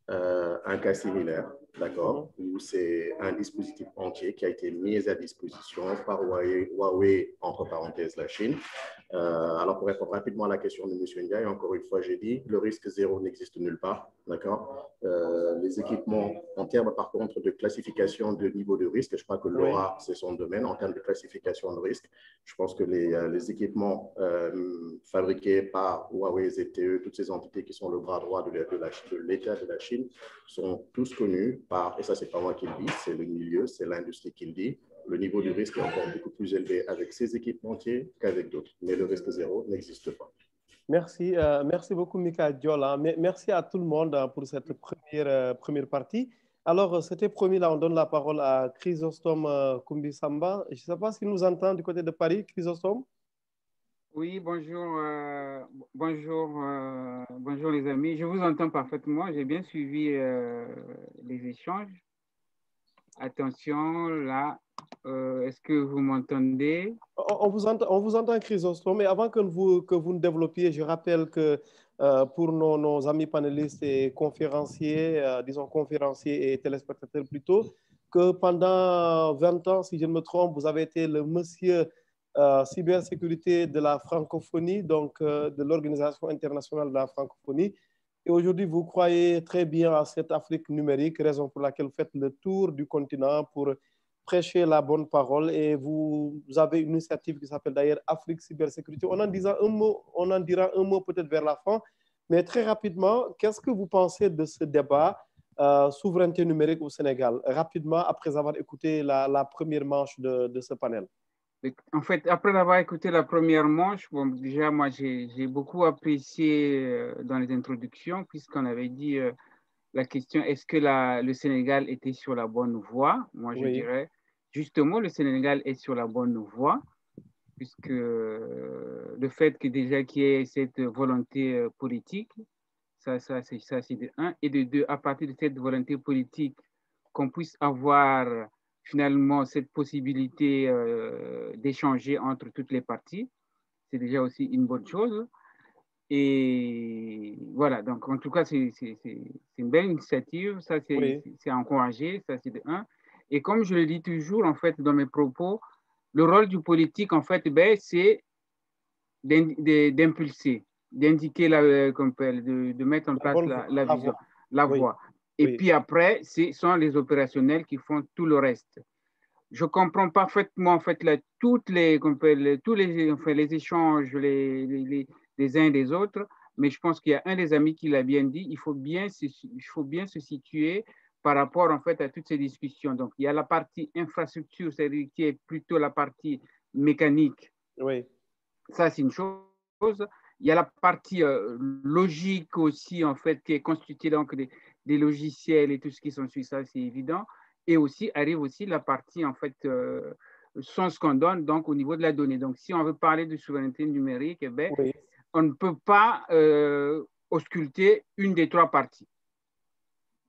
un cas similaire, d'accord, où c'est un dispositif entier qui a été mis à disposition par Huawei, entre parenthèses la Chine. Alors, pour répondre rapidement à la question de M. Ndiaye, encore une fois, j'ai dit, le risque zéro n'existe nulle part, d'accord. Les équipements, en termes par contre de classification de niveau de risque, je crois que l'ORA, c'est son domaine, en termes de classification de risque, je pense que les équipements fabriqués par Huawei, ZTE, toutes ces entités qui sont le bras droit de l'État de la Chine, sont tous connus par, et ça, c'est pas moi qui le dis, c'est le milieu, c'est l'industrie qui le dit, le niveau du risque est encore beaucoup plus élevé avec ces équipementiers qu'avec d'autres. Mais le risque zéro n'existe pas. Merci, merci beaucoup Mika Diola. Merci à tout le monde pour cette première partie. Alors, c'était promis, là, on donne la parole à Chrysostome Kumbisamba. Je ne sais pas s'il nous entend du côté de Paris, Chrysostome. Oui, bonjour, bonjour les amis. Je vous entends parfaitement. J'ai bien suivi les échanges. Attention, là, est-ce que vous m'entendez? On vous entend, Chrysostome. Mais avant que vous ne développiez, je rappelle que pour nos amis panélistes et conférenciers, disons conférenciers et téléspectateurs plutôt, que pendant 20 ans, si je ne me trompe, vous avez été le monsieur cybersécurité de la francophonie, donc de l'Organisation internationale de la francophonie. Et aujourd'hui, vous croyez très bien à cette Afrique numérique, raison pour laquelle vous faites le tour du continent pour prêcher la bonne parole. Et vous avez une initiative qui s'appelle d'ailleurs Afrique Cybersécurité. On en dira un mot peut-être vers la fin. Mais très rapidement, qu'est-ce que vous pensez de ce débat souveraineté numérique au Sénégal? Rapidement, après avoir écouté la première manche de ce panel. En fait, après avoir écouté la première manche, bon, déjà, moi, j'ai beaucoup apprécié dans les introductions, puisqu'on avait dit la question, est-ce que le Sénégal était sur la bonne voie? Moi, je dirais, justement, le Sénégal est sur la bonne voie, puisque le fait que déjà qu'il y ait cette volonté politique, ça c'est de un, et de deux, à partir de cette volonté politique, qu'on puisse avoir finalement cette possibilité d'échanger entre toutes les parties, c'est déjà aussi une bonne chose. Et voilà, donc en tout cas, c'est une belle initiative, ça c'est encouragé, ça c'est de un. Et comme je le dis toujours, en fait, dans mes propos, le rôle du politique, en fait, c'est d'impulser, d'indiquer, de mettre en place la vision, la voie. Et puis après, ce sont les opérationnels qui font tout le reste. Je comprends parfaitement en fait tous les échanges les uns des autres, mais je pense qu'il y a un des amis qui l'a bien dit, il faut bien se situer par rapport en fait à toutes ces discussions. Donc il y a la partie infrastructure, c'est-à-dire qui est plutôt la partie mécanique. Oui. Ça c'est une chose. Il y a la partie logique aussi en fait qui est constituée donc des logiciels et tout ce qui s'ensuit, ça c'est évident. Et aussi arrive aussi la partie en fait sens qu'on donne donc au niveau de la donnée. Donc si on veut parler de souveraineté numérique, eh bien, on ne peut pas ausculter une des trois parties.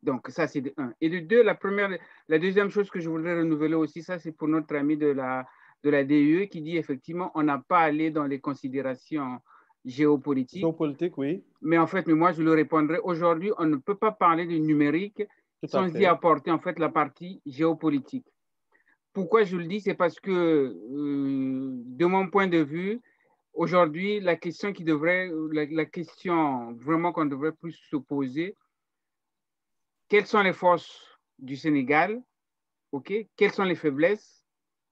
Donc ça c'est de un. Et de deux, la deuxième chose que je voudrais renouveler aussi, ça c'est pour notre ami de la DE qui dit effectivement on n'a pas allé dans les considérations géopolitique. Géopolitique, oui. Mais en fait, moi, je le répondrai. Aujourd'hui, on ne peut pas parler du numérique sans y apporter en fait la partie géopolitique. Pourquoi je le dis? C'est parce que, de mon point de vue, aujourd'hui, la question vraiment qu'on devrait plus se poser, quelles sont les forces du Sénégal, quelles sont les faiblesses,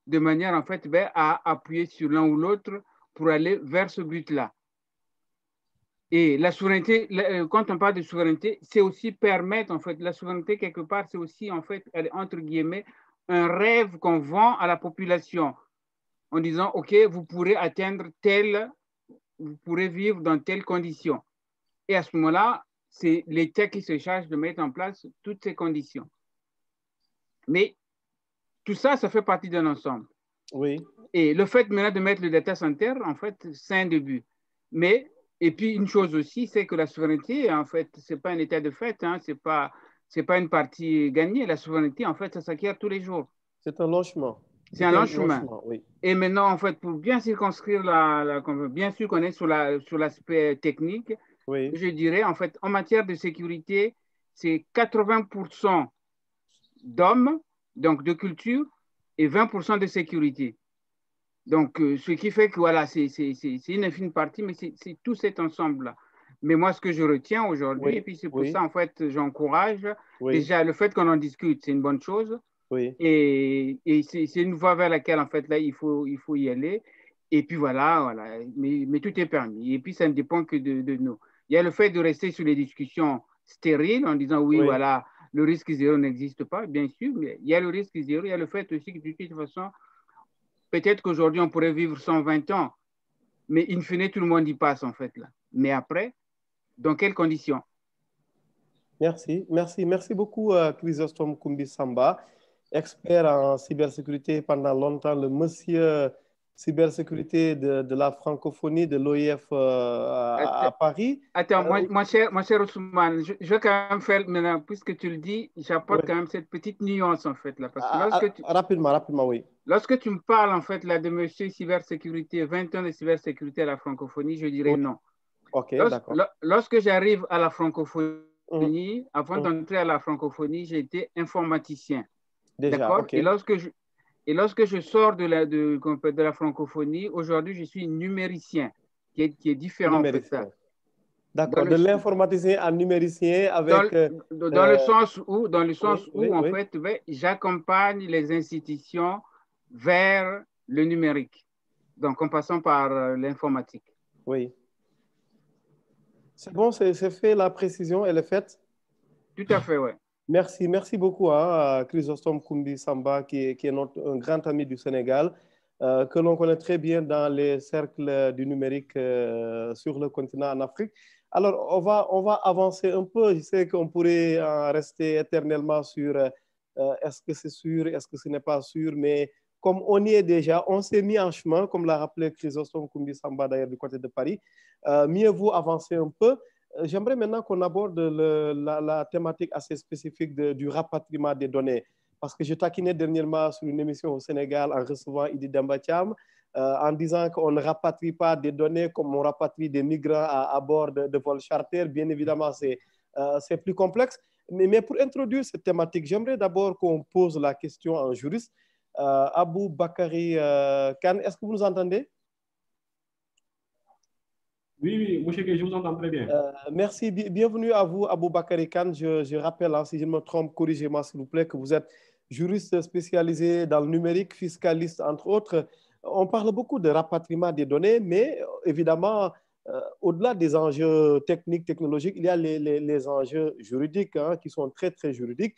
de manière en fait à appuyer sur l'un ou l'autre pour aller vers ce but-là. Et la souveraineté, quand on parle de souveraineté, c'est aussi permettre, en fait, la souveraineté quelque part, c'est aussi, en fait, entre guillemets, un rêve qu'on vend à la population en disant, OK, vous pourrez atteindre vous pourrez vivre dans telles conditions. Et à ce moment-là, c'est l'État qui se charge de mettre en place toutes ces conditions. Mais tout ça, ça fait partie d'un ensemble. Oui. Et le fait maintenant de mettre le data center, en fait, c'est un début. Mais et puis, une chose aussi, c'est que la souveraineté, en fait, ce n'est pas un état de fait, hein, ce n'est pas une partie gagnée. La souveraineté, en fait, ça s'acquiert tous les jours. C'est un long chemin. C'est un long chemin. Oui. Et maintenant, en fait, pour bien circonscrire, bien sûr qu'on est sur l'aspect technique, oui. Je dirais, en fait, en matière de sécurité, c'est 80% d'hommes, donc de culture, et 20% de sécurité. Donc, ce qui fait que voilà, c'est une infime partie, mais c'est tout cet ensemble-là. Mais moi, ce que je retiens aujourd'hui, et puis c'est pour ça, en fait, j'encourage, déjà, le fait qu'on en discute, c'est une bonne chose. Oui. Et c'est une voie vers laquelle, en fait, là, il faut y aller. Et puis voilà. Mais tout est permis. Et puis, ça ne dépend que de nous. Il y a le fait de rester sur les discussions stériles en disant, oui, voilà, le risque zéro n'existe pas, bien sûr, mais il y a le risque zéro. Il y a le fait aussi que, de toute façon, peut-être qu'aujourd'hui, on pourrait vivre 120 ans, mais in fine, tout le monde y passe, en fait, là. Mais après, dans quelles conditions? Merci beaucoup, Chrysostome Koumbi-Samba, expert en cybersécurité pendant longtemps, le monsieur cybersécurité de la francophonie de l'OIF à Paris. Attends, mon cher Ousmane, je vais quand même faire maintenant, puisque tu le dis, j'apporte quand même cette petite nuance, en fait, là. Parce que rapidement, oui. Lorsque tu me parles, en fait, là, de monsieur cybersécurité, 20 ans de cybersécurité à la francophonie, je dirais non. OK, d'accord. Lorsque j'arrive à la francophonie, avant d'entrer à la francophonie, j'ai été informaticien. D'accord. Okay. Et lorsque je sors de la francophonie, aujourd'hui, je suis numéricien, qui est différent de ça. D'accord, de l'informaticien à numéricien avec... Dans le sens où, en fait, j'accompagne les institutions vers le numérique, donc en passant par l'informatique. Oui. C'est bon, c'est fait, la précision, elle est faite? Tout à fait, oui. Merci beaucoup à Chrysostome Koumbi-Samba, qui est un grand ami du Sénégal, que l'on connaît très bien dans les cercles du numérique sur le continent en Afrique. Alors, on va avancer un peu. Je sais qu'on pourrait en rester éternellement sur est-ce que c'est sûr, est-ce que ce n'est pas sûr, mais comme on y est déjà, on s'est mis en chemin, comme l'a rappelé Chrysostome Koumbi-Samba d'ailleurs du côté de Paris. Mieux vaut avancer un peu. J'aimerais maintenant qu'on aborde la thématique assez spécifique du rapatriement des données. Parce que je taquinais dernièrement sur une émission au Sénégal en recevant Idi Demba Thiam, en disant qu'on ne rapatrie pas des données comme on rapatrie des migrants à bord de vols charter. Bien évidemment, c'est plus complexe. Mais pour introduire cette thématique, j'aimerais d'abord qu'on pose la question à un juriste. Abou Bakary Kane, est-ce que vous nous entendez? Oui, monsieur Gueye, je vous entends très bien. Merci. Bienvenue à vous, Abou Bakary Kane. Je rappelle, si je me trompe, corrigez-moi s'il vous plaît, que vous êtes juriste spécialisé dans le numérique, fiscaliste, entre autres. On parle beaucoup de rapatriement des données, mais évidemment, au-delà des enjeux techniques, technologiques, il y a les enjeux juridiques qui sont très, très juridiques,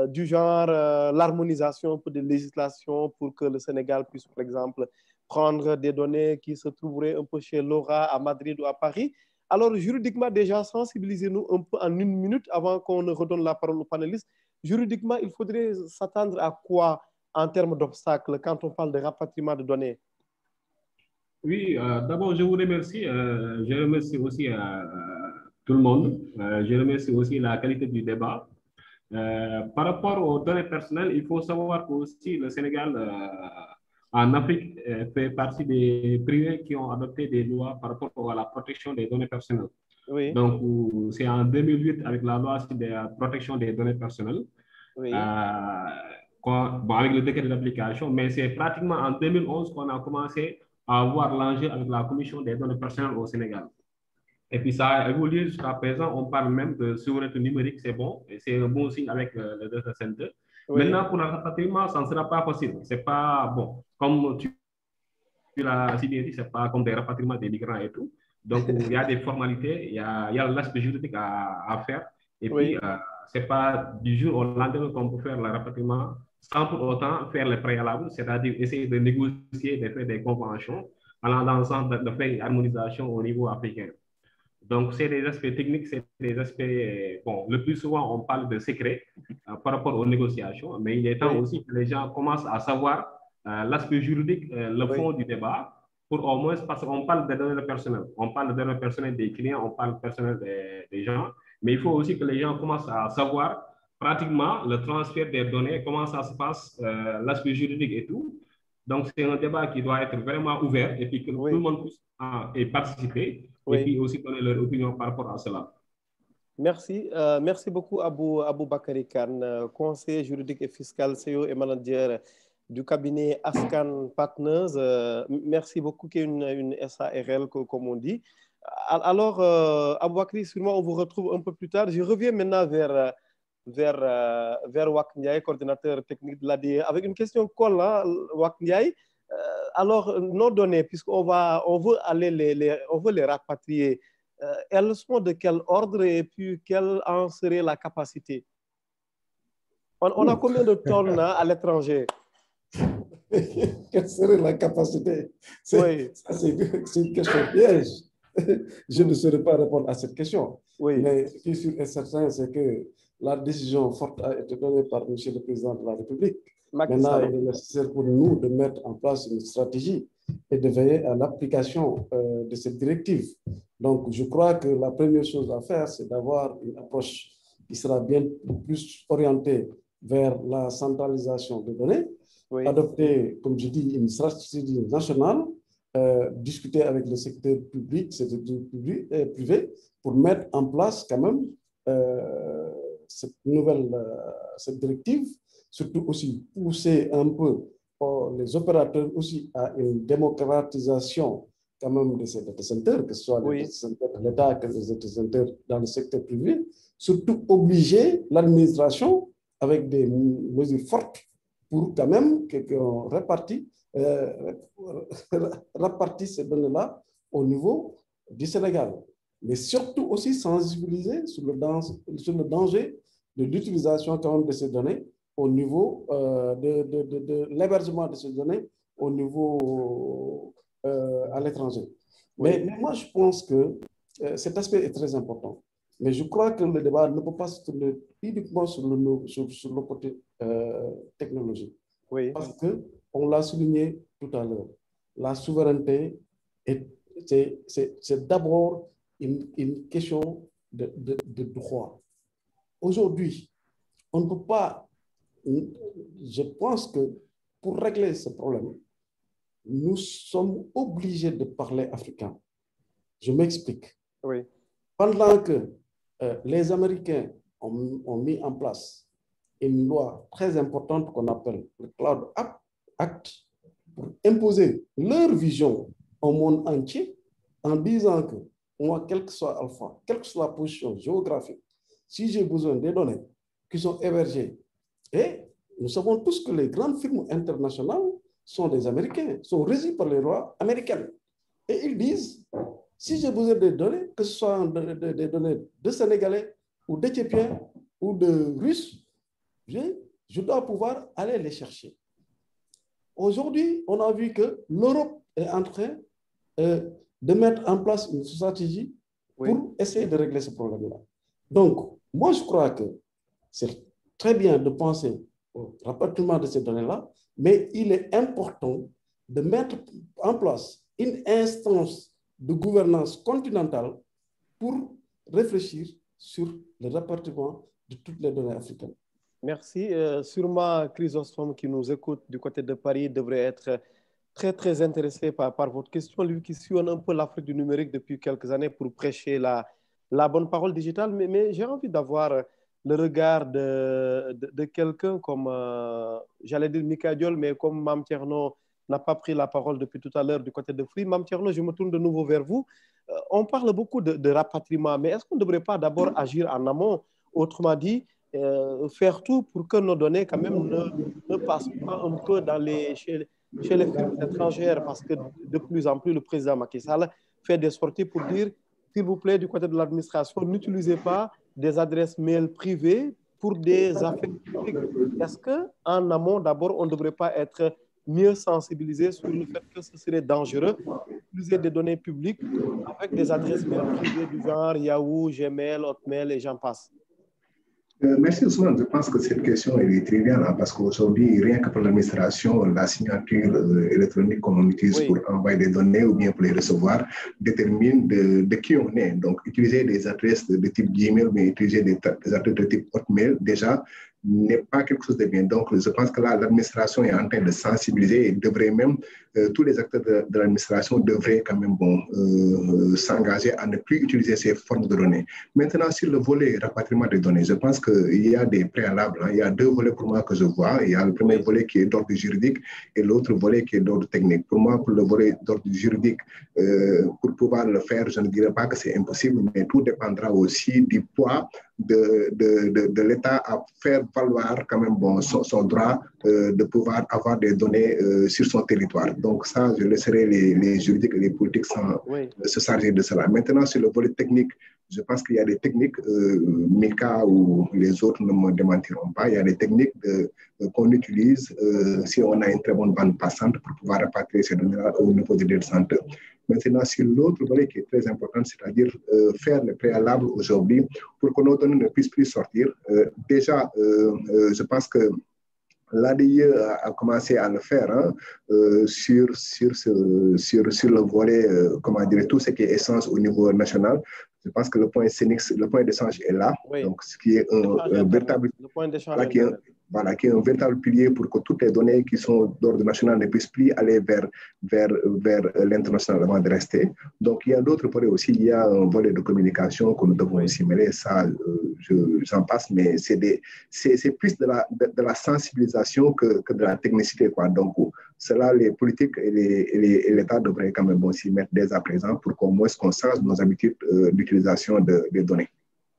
du genre l'harmonisation des législations pour que le Sénégal puisse, par exemple, prendre des données qui se trouveraient un peu chez Laura, à Madrid ou à Paris. Alors, juridiquement, déjà, sensibilisez-nous un peu en une minute avant qu'on ne redonne la parole aux panélistes. Juridiquement, il faudrait s'attendre à quoi en termes d'obstacles quand on parle de rapatriement de données? Oui, d'abord, je vous remercie. Je remercie aussi tout le monde. Je remercie aussi la qualité du débat. Par rapport aux données personnelles, il faut savoir que aussi le Sénégal en Afrique fait partie des privés qui ont adopté des lois par rapport à la protection des données personnelles. Oui. Donc, c'est en 2008 avec la loi sur la protection des données personnelles, Oui. bon, avec le décret d'application, mais c'est pratiquement en 2011 qu'on a commencé à avoir l'enjeu avec la Commission des données personnelles au Sénégal. Et puis ça a évolué jusqu'à présent, on parle même de souveraineté numérique, c'est bon, et c'est un bon signe avec le data center. Oui. Maintenant, pour le rapatriement, ça ne sera pas facile. C'est pas bon, comme tu l'as si bien dit, c'est pas comme des rapatriements des migrants et tout. Donc, il y a des formalités, il y a l'aspect juridique à faire. Et puis, c'est pas du jour au lendemain qu'on peut faire le rapatriement sans pour autant faire les préalables, c'est-à-dire essayer de négocier, de faire des conventions, allant dans le sens de faire une harmonisation au niveau africain. Donc, c'est des aspects techniques, c'est des aspects, bon, le plus souvent, on parle de secret par rapport aux négociations, mais il est temps aussi que les gens commencent à savoir l'aspect juridique, le fond du débat, pour au moins, parce qu'on parle de données personnelles, on parle de données personnelles des clients, on parle personnel des gens, mais il faut aussi que les gens commencent à savoir pratiquement le transfert des données, comment ça se passe, l'aspect juridique et tout. Donc, c'est un débat qui doit être vraiment ouvert et puis que tout le monde puisse participer et puis aussi donner leur opinion par rapport à cela. Merci. Merci beaucoup, Abou Bakary Kane, conseiller juridique et fiscal, CEO et manager du cabinet Ascan Partners. Merci beaucoup, qui est une SARL, comme on dit. Alors, Abou Bakary, sûrement, on vous retrouve un peu plus tard. Je reviens maintenant vers Wak Ndiaye, coordinateur technique de l'ADIE, avec une question colle, hein, Wak Ndiaye. Alors, nos données, puisqu'on veut les rapatrier, elles sont de quel ordre et puis quelle en serait la capacité? On a combien de tonnes à l'étranger? Quelle serait la capacité? C'est une question piège. Je ne saurais pas répondre à cette question. Mais ce qui est sûr et certain, c'est que la décision forte a été donnée par M. le Président de la République. Maintenant, il est nécessaire pour nous de mettre en place une stratégie et de veiller à l'application de cette directive. Donc, je crois que la première chose à faire, c'est d'avoir une approche qui sera bien plus orientée vers la centralisation des données, adopter, comme je dis, une stratégie nationale, discuter avec le secteur public, privé, pour mettre en place quand même cette directive, surtout aussi pousser un peu les opérateurs aussi à une démocratisation quand même de ces data centers, que ce soit les data centers de l'État, que les data centers dans le secteur privé, surtout obliger l'administration avec des mesures fortes pour quand même qu'on répartisse ces données-là au niveau du Sénégal. Mais surtout aussi sensibiliser sur le danger de l'utilisation quand même de ces données au niveau de l'hébergement de ces données au niveau à l'étranger. Mais moi, je pense que cet aspect est très important. Mais je crois que le débat ne peut pas se tourner uniquement sur le côté technologique. Parce qu'on l'a souligné tout à l'heure, la souveraineté, c'est d'abord une question de droit. Aujourd'hui, on ne peut pas, je pense que pour régler ce problème, nous sommes obligés de parler africain. Je m'explique. Pendant que les Américains ont mis en place une loi très importante qu'on appelle le Cloud Act pour imposer leur vision au monde entier en disant que moi, quel que soit Alpha, quelle que soit la position géographique, si j'ai besoin des données qui sont hébergées, et nous savons tous que les grandes firmes internationales sont des Américains, sont régies par les lois américaines. Et ils disent, si j'ai besoin de données, que ce soit des données de Sénégalais ou d'Éthiopiens ou de Russes, je dois pouvoir aller les chercher. Aujourd'hui, on a vu que l'Europe est en train de mettre en place une stratégie pour essayer de régler ce problème-là. Donc, moi, je crois que c'est très bien de penser au rapatriement de ces données-là, mais il est important de mettre en place une instance de gouvernance continentale pour réfléchir sur le rapatriement de toutes les données africaines. Merci. Sûrement, Chrysostome qui nous écoute du côté de Paris devrait être très intéressé par votre question. Lui qui sillonne un peu l'Afrique du numérique depuis quelques années pour prêcher la bonne parole digitale. Mais j'ai envie d'avoir le regard de quelqu'un comme, j'allais dire Mika Diol, mais comme Mame Thierno n'a pas pris la parole depuis tout à l'heure du côté de Free. Mame Thierno, je me tourne de nouveau vers vous. On parle beaucoup de rapatriement, mais est-ce qu'on ne devrait pas d'abord agir en amont? Autrement dit, faire tout pour que nos données quand même ne passent pas un peu chez les firmes étrangères, parce que de plus en plus, le président Macky Sall fait des sorties pour dire, s'il vous plaît, du côté de l'administration, n'utilisez pas des adresses mail privées pour des affaires publiques. Est-ce qu'en amont, d'abord, on ne devrait pas être mieux sensibilisé sur le fait que ce serait dangereux d'utiliser des données publiques avec des adresses mail privées du genre Yahoo, Gmail, Hotmail et j'en passe? Merci Ousmane. Je pense que cette question est triviale parce qu'aujourd'hui, rien que pour l'administration, la signature électronique qu'on utilise pour envoyer des données ou bien pour les recevoir détermine de qui on est. Donc, utiliser des adresses de type Gmail, mais utiliser des adresses de type Hotmail, déjà, n'est pas quelque chose de bien. Donc, je pense que là, l'administration est en train de sensibiliser et devrait même, tous les acteurs de l'administration devraient quand même s'engager à ne plus utiliser ces formes de données. Maintenant, sur le volet rapatriement des données, je pense qu'il y a des préalables. Il y a deux volets pour moi que je vois. Il y a le premier volet qui est d'ordre juridique et l'autre volet qui est d'ordre technique. Pour moi, pour le volet d'ordre juridique, pour pouvoir le faire, je ne dirais pas que c'est impossible, mais tout dépendra aussi du poids de l'État à faire valoir quand même son droit de pouvoir avoir des données sur son territoire. Donc ça, je laisserai les juridiques et les politiques se charger de cela. Maintenant, sur le volet technique, je pense qu'il y a des techniques, Mika ou les autres ne me démentiront pas, il y a des techniques qu'on utilise si on a une très bonne bande passante pour pouvoir rapatrier ces données-là au niveau des data centers. Maintenant, sur l'autre volet qui est très important, c'est-à-dire faire le préalable aujourd'hui pour que nos données ne puissent plus sortir. Déjà, je pense que l'ADIE a commencé à le faire sur le volet, comment dire, tout ce qui est essence au niveau national. Je pense que le point d'échange est là, oui. Donc ce qui est un véritable, qui est un véritable pilier pour que toutes les données qui sont d'ordre national ne puissent plus aller vers l'international avant de rester. Donc il y a d'autres volets aussi, il y a un volet de communication que nous devons aussi mêler, ça j'en passe, mais c'est plus de la sensibilisation que de la technicité, quoi. Donc cela, les politiques et l'État devraient quand même s'y mettre dès à présent pour qu'au moins qu'on change nos habitudes d'utilisation des données.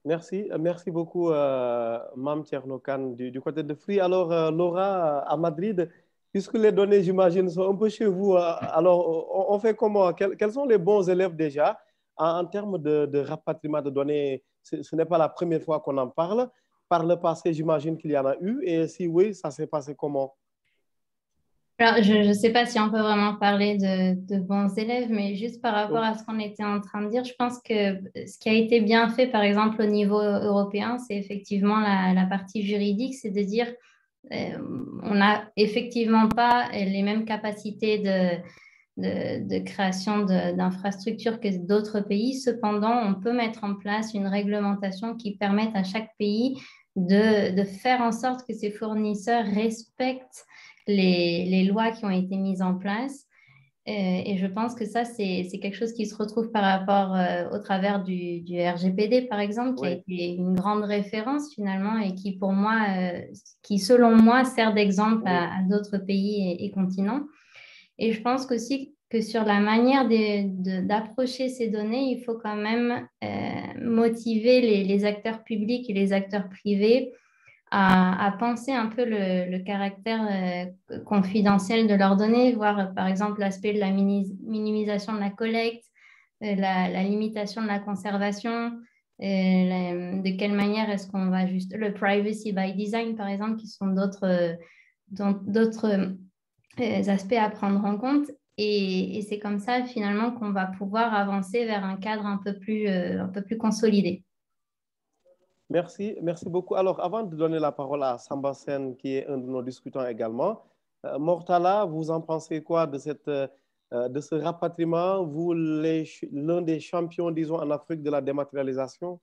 Merci beaucoup, Mame Thierno Kane du côté de Free. Alors, Laura, à Madrid, puisque les données, j'imagine, sont un peu chez vous, alors on fait comment? Quels sont les bons élèves déjà en termes de rapatriement de données? Ce n'est pas la première fois qu'on en parle. Par le passé, j'imagine qu'il y en a eu. Et si oui, ça s'est passé comment? Alors, je ne sais pas si on peut vraiment parler de bons élèves, mais juste par rapport à ce qu'on était en train de dire, je pense que ce qui a été bien fait, par exemple, au niveau européen, c'est effectivement la partie juridique, c'est de dire on n'a effectivement pas les mêmes capacités de création d'infrastructures que d'autres pays. Cependant, on peut mettre en place une réglementation qui permette à chaque pays de faire en sorte que ses fournisseurs respectent les lois qui ont été mises en place. Et je pense que ça, c'est quelque chose qui se retrouve par rapport au travers du RGPD, par exemple, qui a été une grande référence finalement et qui, pour moi, qui selon moi, sert d'exemple à d'autres pays et continents. Et je pense aussi que sur la manière d'approcher ces données, il faut quand même motiver les acteurs publics et les acteurs privés à penser un peu le caractère confidentiel de leurs données, voir par exemple l'aspect de la minimisation de la collecte, la limitation de la conservation, de quelle manière est-ce qu'on va juste... Le privacy by design, par exemple, qui sont d'autres aspects à prendre en compte. Et c'est comme ça, finalement, qu'on va pouvoir avancer vers un cadre un peu plus consolidé. Merci beaucoup. Alors, avant de donner la parole à Samba Sen, qui est un de nos discutants également, Mortala, vous en pensez quoi de ce rapatriement? Vous, l'un des champions, disons, en Afrique de la dématérialisation?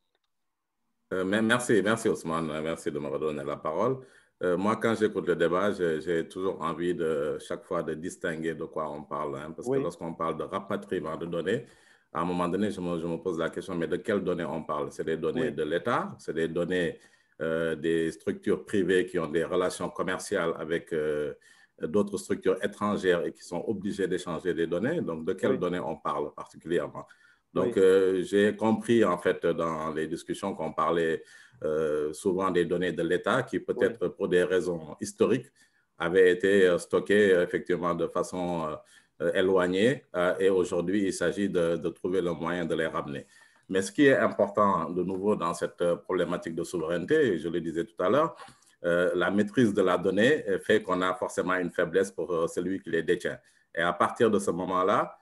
Merci Ousmane, merci de me redonner la parole. moi, quand j'écoute le débat, j'ai toujours envie chaque fois de distinguer de quoi on parle. Hein, parce que lorsqu'on parle de rapatriement de données, à un moment donné, je me pose la question, mais de quelles données on parle? C'est des données de l'État, c'est des données des structures privées qui ont des relations commerciales avec d'autres structures étrangères et qui sont obligées d'échanger des données. Donc, de quelles données on parle particulièrement? Donc, j'ai compris, en fait, dans les discussions qu'on parlait souvent des données de l'État qui, peut-être pour des raisons historiques, avaient été stockées effectivement de façon éloignée. Et aujourd'hui, il s'agit de trouver le moyen de les ramener. Mais ce qui est important de nouveau dans cette problématique de souveraineté, je le disais tout à l'heure, la maîtrise de la donnée fait qu'on a forcément une faiblesse pour celui qui les détient. Et à partir de ce moment-là,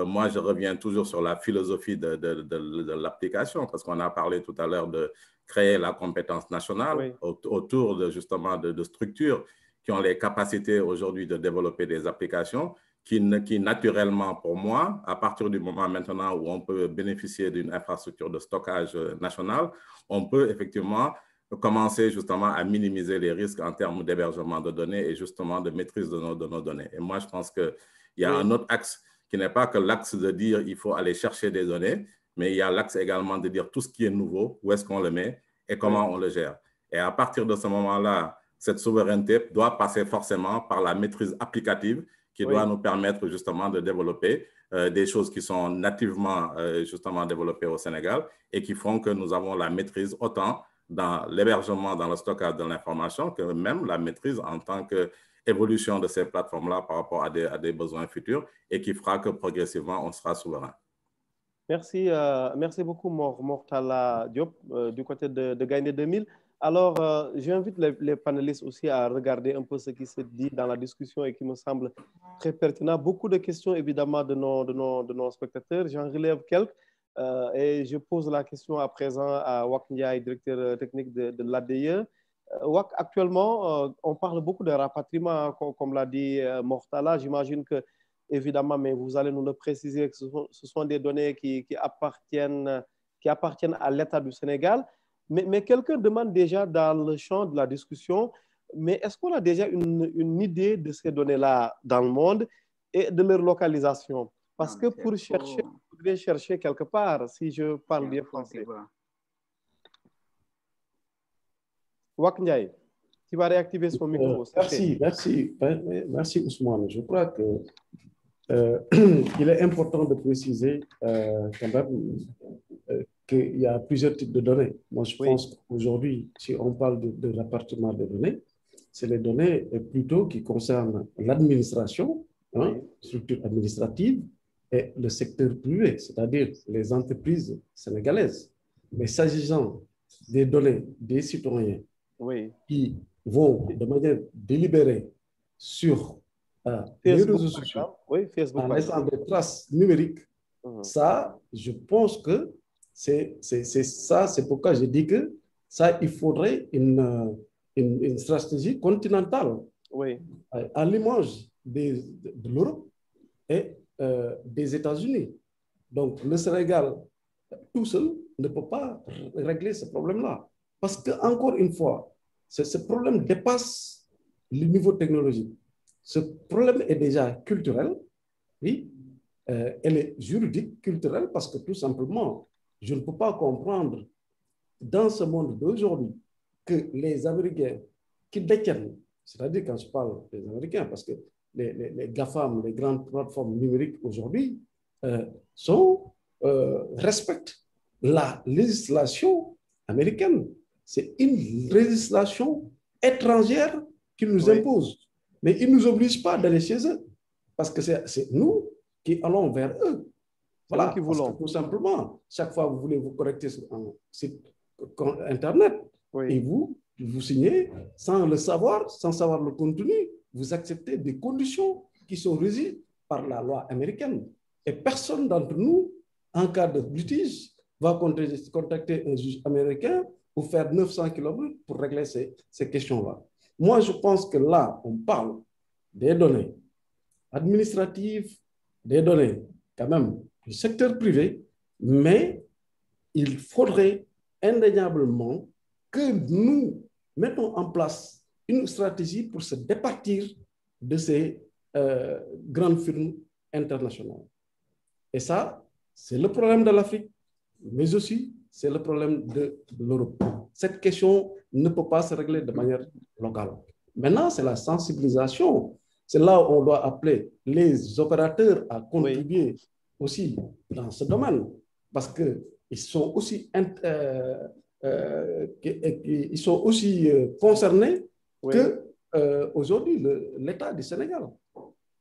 moi, je reviens toujours sur la philosophie de l'application, parce qu'on a parlé tout à l'heure de créer la compétence nationale autour justement de structures qui ont les capacités aujourd'hui de développer des applications qui naturellement, pour moi, à partir du moment maintenant où on peut bénéficier d'une infrastructure de stockage nationale, on peut effectivement commencer justement à minimiser les risques en termes d'hébergement de données et justement de maîtrise de nos données. Et moi, je pense qu'il y a un autre axe qui n'est pas que l'axe de dire il faut aller chercher des données, mais il y a l'axe également de dire tout ce qui est nouveau, où est-ce qu'on le met et comment on le gère. Et à partir de ce moment-là, cette souveraineté doit passer forcément par la maîtrise applicative qui doit nous permettre justement de développer des choses qui sont nativement justement développées au Sénégal et qui font que nous avons la maîtrise autant dans l'hébergement, dans le stockage de l'information que même la maîtrise en tant qu'évolution de ces plateformes-là par rapport à des besoins futurs et qui fera que progressivement, on sera souverain. Merci, merci beaucoup, Mortala Diop, du côté de Gaïndé 2000. Alors, j'invite les panélistes aussi à regarder un peu ce qui se dit dans la discussion et qui me semble très pertinent. Beaucoup de questions, évidemment, de nos spectateurs. J'en relève quelques et je pose la question à présent à Wak Ndiaye, directeur technique de l'ADIE. Wak, actuellement, on parle beaucoup de rapatriement, comme l'a dit Mortala. J'imagine que, évidemment, mais vous allez nous le préciser, que ce sont des données qui appartiennent à l'État du Sénégal. Mais quelqu'un demande déjà dans le champ de la discussion, mais est-ce qu'on a déjà une idée de ces données-là dans le monde et de leur localisation? Parce que pour chercher, vous devez chercher quelque part, si je parle bien français. Wak Ndiaye, tu vas réactiver son micro. Merci Ousmane. Je crois que il est important de préciser quand même qu'il y a plusieurs types de données. Moi, je pense qu'aujourd'hui, si on parle de rapatriement de données, c'est les données plutôt qui concernent l'administration, structure administrative, et le secteur privé, c'est-à-dire les entreprises sénégalaises. Mais s'agissant des données des citoyens qui vont de manière délibérée sur les réseaux sociaux, en laissant des traces numériques, ça, je pense que c'est ça, c'est pourquoi je dis que ça, il faudrait une stratégie continentale à l'image de l'Europe et des États-Unis. Donc, le Sénégal, tout seul, ne peut pas régler ce problème-là. Parce qu'encore une fois, ce problème dépasse le niveau technologique. Ce problème est déjà culturel, oui, elle est juridique, culturelle, parce que tout simplement, je ne peux pas comprendre dans ce monde d'aujourd'hui que les Américains qui détiennent, c'est-à-dire quand je parle des Américains, parce que les GAFAM, les grandes plateformes numériques aujourd'hui, respectent la législation américaine. C'est une législation étrangère qui nous impose. Mais ils ne nous obligent pas d'aller chez eux, parce que c'est nous qui allons vers eux. Voilà, parce que tout simplement, chaque fois que vous voulez vous connecter sur un site Internet, et vous signez sans le savoir, sans savoir le contenu, vous acceptez des conditions qui sont régies par la loi américaine. Et personne d'entre nous, en cas de litige, va contacter un juge américain ou faire 900 km pour régler ces questions-là. Moi, je pense que là, on parle des données administratives, des données quand même du secteur privé, mais il faudrait indéniablement que nous mettons en place une stratégie pour se départir de ces grandes firmes internationales. Et ça, c'est le problème de l'Afrique, mais aussi c'est le problème de l'Europe. Cette question ne peut pas se régler de manière locale. Maintenant, c'est la sensibilisation. C'est là où on doit appeler les opérateurs à contribuer aussi dans ce domaine, parce qu'ils sont aussi, concernés que aujourd'hui l'État du Sénégal.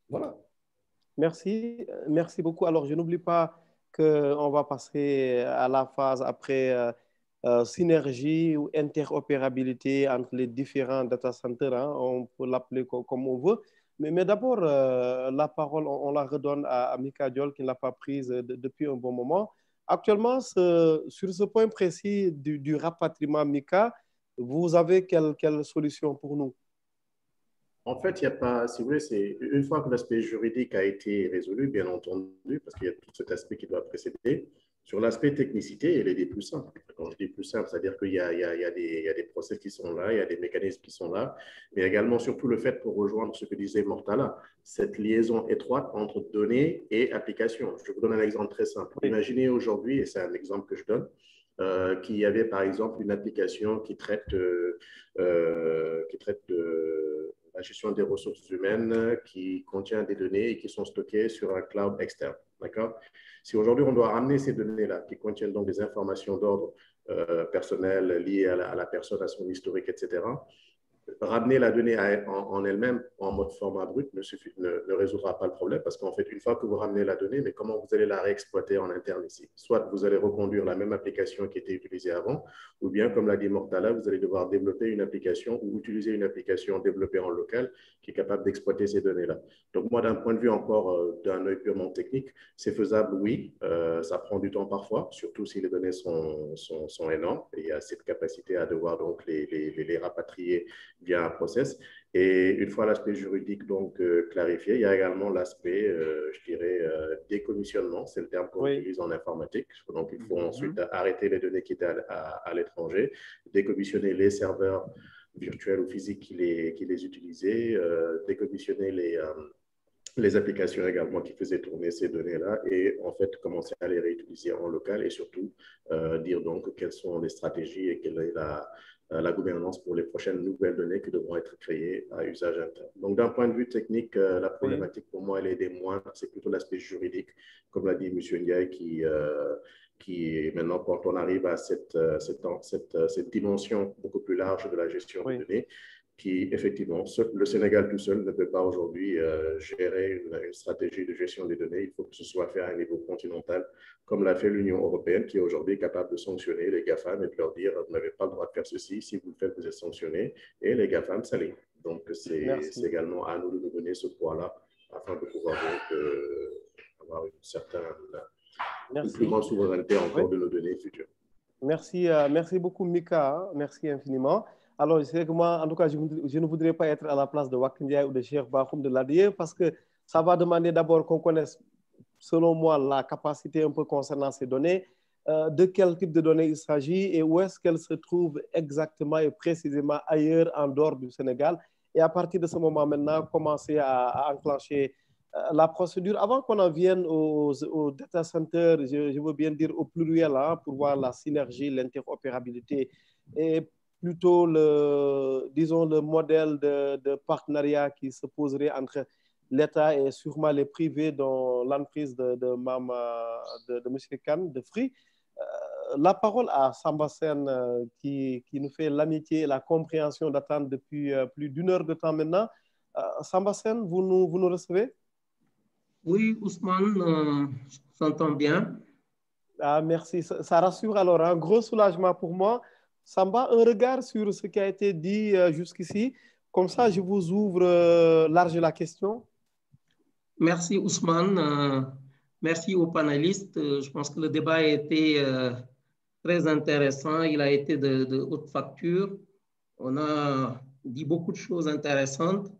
Voilà. Merci beaucoup. Alors, je n'oublie pas qu'on va passer à la phase après synergie ou interopérabilité entre les différents data centers, hein, on peut l'appeler comme on veut. Mais d'abord, la parole, on la redonne à Mika Diol, qui ne l'a pas prise depuis un bon moment. Actuellement, sur ce point précis du rapatriement, Mika, vous avez quelle solution pour nous? En fait, il n'y a pas, si vous voulez, c'est une fois que l'aspect juridique a été résolu, bien entendu, parce qu'il y a tout cet aspect qui doit précéder. Sur l'aspect technicité, il est des plus simples. Quand je dis plus simple, c'est-à-dire qu'il y a des process qui sont là, il y a des mécanismes qui sont là, mais également surtout le fait, pour rejoindre ce que disait Mortala, cette liaison étroite entre données et applications. Je vous donne un exemple très simple. Imaginez aujourd'hui, et c'est un exemple que je donne, qu'il y avait par exemple une application qui traite de la gestion des ressources humaines qui contient des données et qui sont stockées sur un cloud externe. D'accord? Si aujourd'hui on doit ramener ces données-là, qui contiennent donc des informations d'ordre personnel liées à la personne, à son historique, etc., ramener la donnée en elle-même en mode format brut ne résoudra pas le problème, parce qu'en fait, une fois que vous ramenez la donnée, mais comment vous allez la réexploiter en interne ici? Soit vous allez reconduire la même application qui était utilisée avant, ou bien, comme l'a dit Mortala, vous allez devoir développer une application ou utiliser une application développée en local qui est capable d'exploiter ces données-là. Donc moi, d'un point de vue encore d'un œil purement technique, c'est faisable, oui. Ça prend du temps parfois, surtout si les données sont énormes et il y a cette capacité à devoir donc les rapatrier via un process. Et une fois l'aspect juridique donc clarifié, il y a également l'aspect, je dirais, décommissionnement, c'est le terme qu'on utilise en informatique. Donc, il faut ensuite arrêter les données qui étaient à l'étranger, décommissionner les serveurs virtuels ou physiques qui les utilisaient, décommissionner les applications également qui faisaient tourner ces données-là et en fait commencer à les réutiliser en local et surtout dire donc quelles sont les stratégies et quelle est la gouvernance pour les prochaines nouvelles données qui devront être créées à usage interne. Donc, d'un point de vue technique, la problématique pour moi, elle est des moindres, c'est plutôt l'aspect juridique, comme l'a dit M. Ndiaye, qui maintenant, quand on arrive à cette dimension beaucoup plus large de la gestion des données, qui, effectivement, le Sénégal tout seul ne peut pas aujourd'hui gérer une stratégie de gestion des données. Il faut que ce soit fait à un niveau continental, comme l'a fait l'Union européenne, qui est aujourd'hui capable de sanctionner les GAFAM et de leur dire « vous n'avez pas le droit de faire ceci, si vous le faites, vous êtes sanctionné ». Et les GAFAM s'alignent. Donc, c'est également à nous de nous donner ce poids-là afin de pouvoir donc, avoir une certaine plus grande souveraineté encore de nos données futures. Merci beaucoup, Mika. Hein. Merci infiniment. Alors, c'est que moi, en tout cas, je ne voudrais pas être à la place de Wakindia ou de Cheikh Bakhoum de l'ADIE parce que ça va demander d'abord qu'on connaisse, selon moi, la capacité un peu concernant ces données, de quel type de données il s'agit et où est-ce qu'elles se trouvent exactement et précisément ailleurs en dehors du Sénégal. Et à partir de ce moment maintenant, commencer à enclencher la procédure. Avant qu'on en vienne au data center, je veux bien dire au pluriel, hein, pour voir la synergie, l'interopérabilité et plutôt disons, le modèle de partenariat qui se poserait entre l'État et sûrement les privés, dont l'entreprise de M. Khan, de Free. La parole à Samba Sen qui nous fait l'amitié et la compréhension d'attendre depuis plus d'1 heure de temps maintenant. Samba Sen, vous nous recevez? Oui, Ousmane, s'entend bien. Ah, merci, ça rassure alors, un gros soulagement pour moi. Samba, un regard sur ce qui a été dit jusqu'ici. Comme ça, je vous ouvre large la question. Merci Ousmane. Merci aux panélistes. Je pense que le débat a été très intéressant. Il a été de haute facture. On a dit beaucoup de choses intéressantes.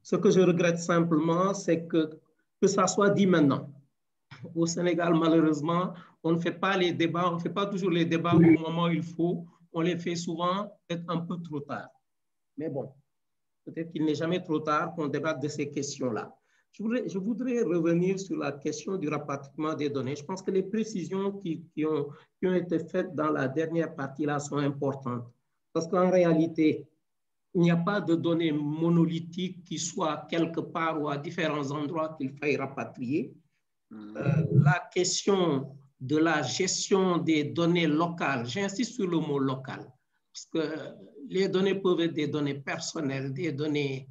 Ce que je regrette simplement, c'est que ça soit dit maintenant. Au Sénégal, malheureusement, on ne fait pas les débats, on ne fait pas toujours les débats au moment où il faut. On les fait souvent peut-être un peu trop tard. Mais bon, peut-être qu'il n'est jamais trop tard qu'on débatte de ces questions-là. Je voudrais revenir sur la question du rapatriement des données. Je pense que les précisions qui ont été faites dans la dernière partie-là sont importantes. Parce qu'en réalité, il n'y a pas de données monolithiques qui soient quelque part ou à différents endroits qu'il faille rapatrier. La question de la gestion des données locales, j'insiste sur le mot local, parce que les données peuvent être des données personnelles, des données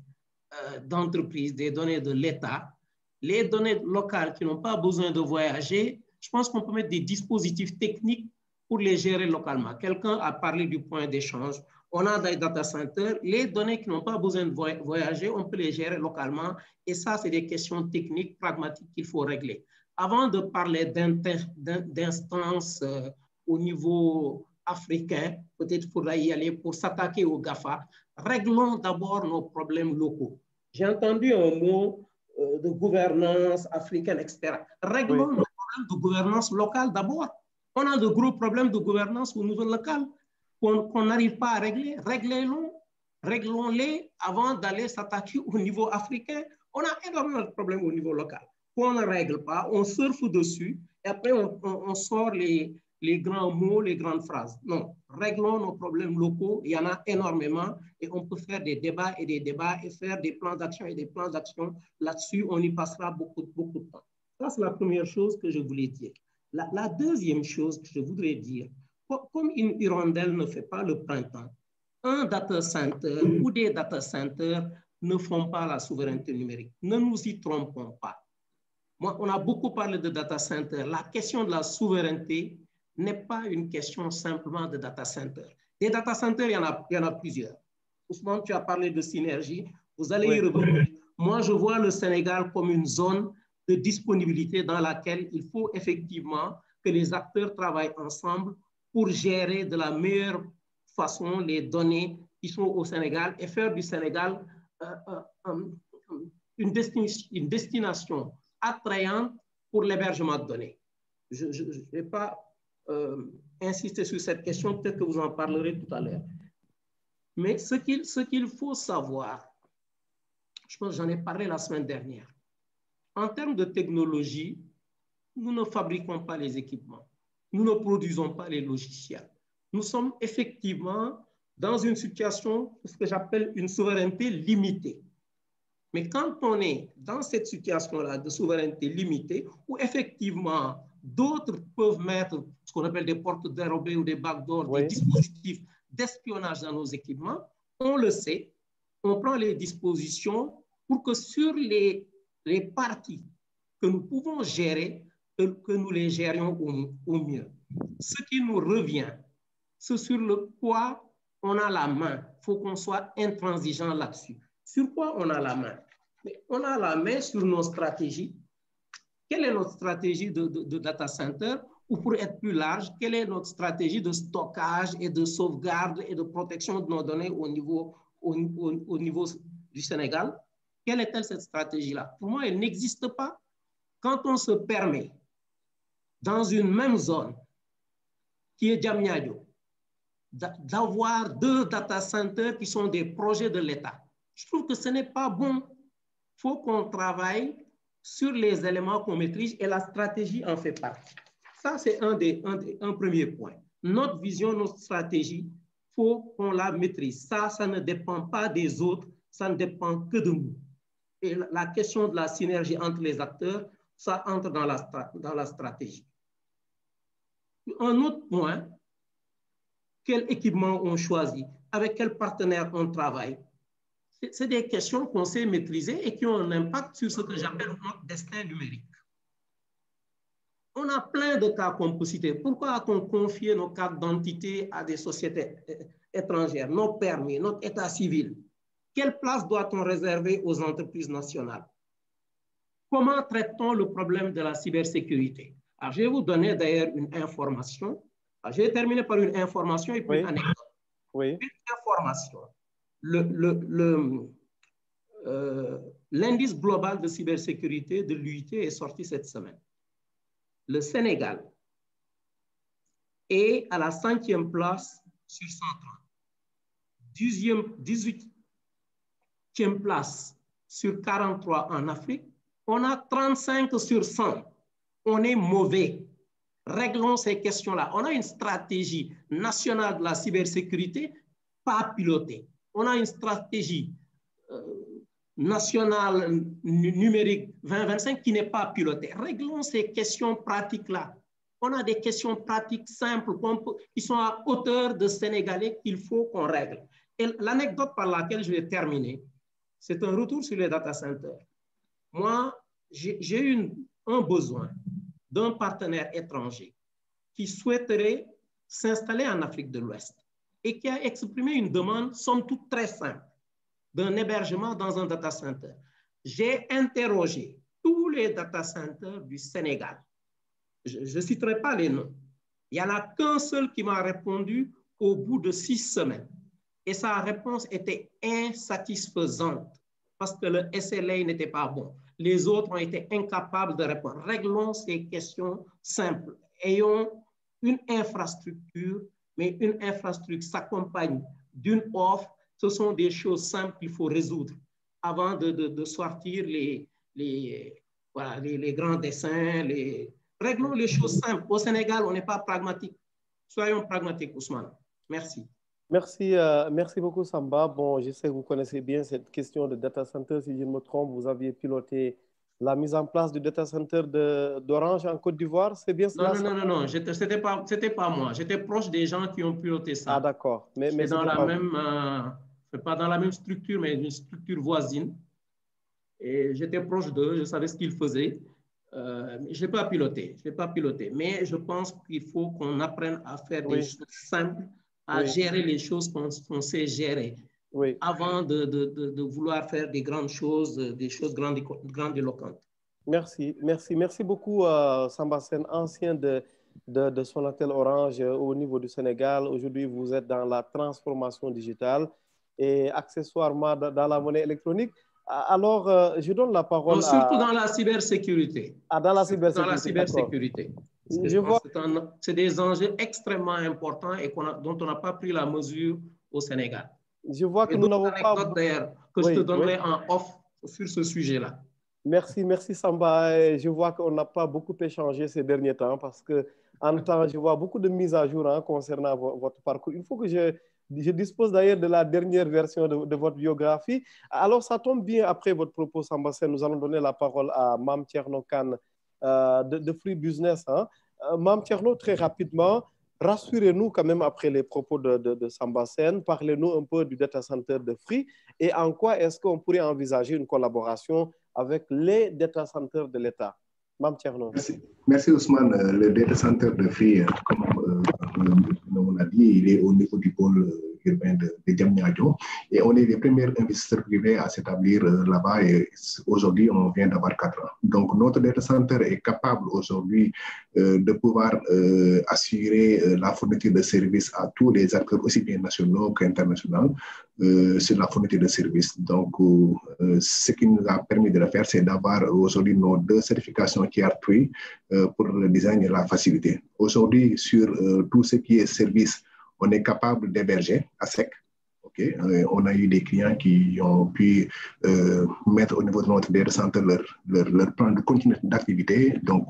d'entreprise, des données de l'État. Les données locales qui n'ont pas besoin de voyager, je pense qu'on peut mettre des dispositifs techniques pour les gérer localement. Quelqu'un a parlé du point d'échange. On a des data centers. Les données qui n'ont pas besoin de voyager, on peut les gérer localement. Et ça, c'est des questions techniques, pragmatiques qu'il faut régler. Avant de parler d'instances au niveau africain, peut-être qu'il faudra y aller pour s'attaquer au GAFA. Réglons d'abord nos problèmes locaux. J'ai entendu un mot de gouvernance africaine, etc. Réglons nos problèmes de gouvernance locale d'abord. On a de gros problèmes de gouvernance au niveau local qu'on n'arrive pas à régler. Réglons-les avant d'aller s'attaquer au niveau africain. On a énormément de problèmes au niveau local qu'on ne règle pas, on surfe dessus et après on sort les grands mots, les grandes phrases. Non, réglons nos problèmes locaux, il y en a énormément et on peut faire des débats et faire des plans d'action et des plans d'action. Là-dessus, on y passera beaucoup de temps. Ça, c'est la première chose que je voulais dire. La deuxième chose que je voudrais dire, comme une hirondelle ne fait pas le printemps, un data center ou des data centers ne font pas la souveraineté numérique. Ne nous y trompons pas. Moi, on a beaucoup parlé de data center. La question de la souveraineté n'est pas une question simplement de data center. Des data centers, il y en a plusieurs. Ousmane, tu as parlé de synergie. Vous allez y revenir. Moi, je vois le Sénégal comme une zone de disponibilité dans laquelle il faut effectivement que les acteurs travaillent ensemble pour gérer de la meilleure façon les données qui sont au Sénégal et faire du Sénégal une destination attrayante pour l'hébergement de données. Je ne vais pas insister sur cette question, peut-être que vous en parlerez tout à l'heure. Mais ce qu'il faut savoir, je pense que j'en ai parlé la semaine dernière, en termes de technologie, nous ne fabriquons pas les équipements, nous ne produisons pas les logiciels. Nous sommes effectivement dans une situation, ce que j'appelle une souveraineté limitée. Mais quand on est dans cette situation-là de souveraineté limitée, où effectivement d'autres peuvent mettre ce qu'on appelle des portes dérobées ou des backdoors, des dispositifs d'espionnage dans nos équipements, on le sait, on prend les dispositions pour que sur les parties que nous pouvons gérer, que nous les gérions au mieux. Ce qui nous revient, c'est sur le quoi on a la main. Il faut qu'on soit intransigeant là-dessus. Sur quoi on a la main? On a la main sur nos stratégies. Quelle est notre stratégie de data center? Ou pour être plus large, quelle est notre stratégie de stockage et de sauvegarde et de protection de nos données au niveau du Sénégal? Quelle est-elle cette stratégie-là? Pour moi, elle n'existe pas. Quand on se permet, dans une même zone, qui est Diamniadio, d'avoir deux data centers qui sont des projets de l'État, je trouve que ce n'est pas bon. Il faut qu'on travaille sur les éléments qu'on maîtrise et la stratégie en fait partie. Ça, c'est un premier point. Notre vision, notre stratégie, il faut qu'on la maîtrise. Ça ne dépend pas des autres, ça ne dépend que de nous. Et la question de la synergie entre les acteurs, ça entre dans la stratégie. Un autre point, quel équipement on choisit, avec quel partenaire on travaille. C'est des questions qu'on sait maîtriser et qui ont un impact sur ce que j'appelle notre destin numérique. On a plein de cas qu'on peut citer. Pourquoi a-t-on confié nos cartes d'identité à des sociétés étrangères, nos permis, notre état civil? Quelle place doit-on réserver aux entreprises nationales? Comment traite-t-on le problème de la cybersécurité? Alors, je vais vous donner d'ailleurs une information. Alors, je vais terminer par une information et puis une anecdote. Une information. L'indice global de cybersécurité de l'UIT est sorti cette semaine. Le Sénégal est à la 5e place sur 130. 40e place sur 43 en Afrique. On a 35 sur 100. On est mauvais. Réglons ces questions-là. On a une stratégie nationale de la cybersécurité pas pilotée. On a une stratégie nationale numérique 2025 qui n'est pas pilotée. Réglons ces questions pratiques-là. On a des questions pratiques simples qui sont à hauteur de Sénégalais qu'il faut qu'on règle. Et l'anecdote par laquelle je vais terminer, c'est un retour sur les data centers. Moi, j'ai eu un besoin d'un partenaire étranger qui souhaiterait s'installer en Afrique de l'Ouest et qui a exprimé une demande, somme toute très simple, d'un hébergement dans un data center. J'ai interrogé tous les data centers du Sénégal. Je ne citerai pas les noms. Il n'y en a qu'un seul qui m'a répondu au bout de 6 semaines. Et sa réponse était insatisfaisante parce que le SLA n'était pas bon. Les autres ont été incapables de répondre. Réglons ces questions simples. Ayons une infrastructure, mais une infrastructure s'accompagne d'une offre. Ce sont des choses simples qu'il faut résoudre avant de sortir les grands dessins. Réglons les choses simples. Au Sénégal, on n'est pas pragmatique. Soyons pragmatiques, Ousmane. Merci. Merci beaucoup, Samba. Bon, je sais que vous connaissez bien cette question de data center. Si je ne me trompe, vous aviez piloté la mise en place du data center d'Orange en Côte d'Ivoire. C'est bien cela? Non. Ce n'était pas moi. J'étais proche des gens qui ont piloté ça. Ah, d'accord. Mais dans la même, pas dans la même structure, mais une structure voisine. Et j'étais proche d'eux. Je savais ce qu'ils faisaient. Je n'ai pas piloté. Mais je pense qu'il faut qu'on apprenne à faire des choses simples, à gérer les choses qu'on sait gérer, avant de vouloir faire des grandes choses, des choses grandiloquentes. Merci beaucoup, Samba Sène, ancien de Sonatel Orange au niveau du Sénégal. Aujourd'hui, vous êtes dans la transformation digitale et accessoirement dans la monnaie électronique. Alors, je donne la parole surtout dans la cybersécurité. Dans la cybersécurité. C'est des enjeux extrêmement importants et dont on n'a pas pris la mesure au Sénégal. Je vois que nous n'avons pas... que je te donnerai en off sur ce sujet-là. Merci Samba. Je vois qu'on n'a pas beaucoup échangé ces derniers temps parce que en temps, je vois beaucoup de mises à jour concernant votre parcours. Il faut que je dispose d'ailleurs de la dernière version de votre biographie. Alors, ça tombe bien après votre propos, Samba Sène. Nous allons donner la parole à Mame Thierno Kane de Free Business. Mame Thierno, très rapidement, rassurez-nous quand même après les propos de Samba Sène. Parlez-nous un peu du data center de Free et en quoi est-ce qu'on pourrait envisager une collaboration avec les data centers de l'État. Mame Thierno. Merci Ousmane. Le data center de Free, comme on l'a dit, il est au niveau du pôle urbain de Diamniadio et on est les premiers investisseurs privés à s'établir là-bas et aujourd'hui on vient d'avoir 4 ans. Donc notre data center est capable aujourd'hui de pouvoir assurer la fourniture de services à tous les acteurs aussi bien nationaux qu'internationaux sur la fourniture de services. Donc ce qui nous a permis de le faire, c'est d'avoir aujourd'hui nos 2 certifications Tier3 pour le design et la facilité. Aujourd'hui sur tout ce qui est service, on est capable d'héberger à sec. On a eu des clients qui ont pu mettre au niveau de notre data center leur plan de continuité d'activité. Donc,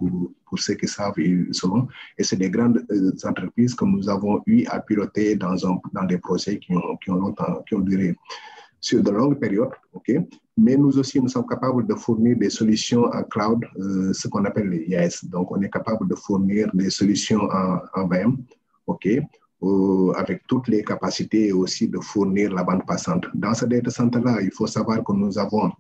pour ceux qui savent, ils sauront. Et c'est des grandes entreprises que nous avons eu à piloter dans des projets qui ont duré sur de longues périodes. Mais nous aussi, nous sommes capables de fournir des solutions en cloud, ce qu'on appelle les IaaS. Donc, on est capable de fournir des solutions en VM. Avec toutes les capacités et aussi de fournir la bande passante. Dans ce data center-là, il faut savoir que nous avons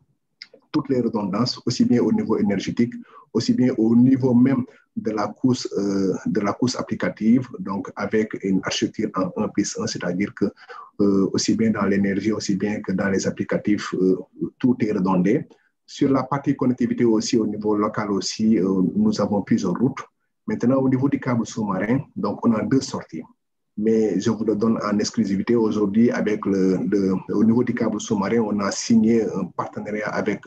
toutes les redondances, aussi bien au niveau énergétique, aussi bien au niveau même de la couche applicative, donc avec une architecture en 1+1, c'est-à-dire que aussi bien dans l'énergie, aussi bien que dans les applicatifs, tout est redondé. Sur la partie connectivité aussi, au niveau local aussi, nous avons plusieurs routes. Maintenant, au niveau du câble sous-marin, donc on a 2 sorties. Mais je vous le donne en exclusivité aujourd'hui avec au niveau du câble sous-marin, on a signé un partenariat avec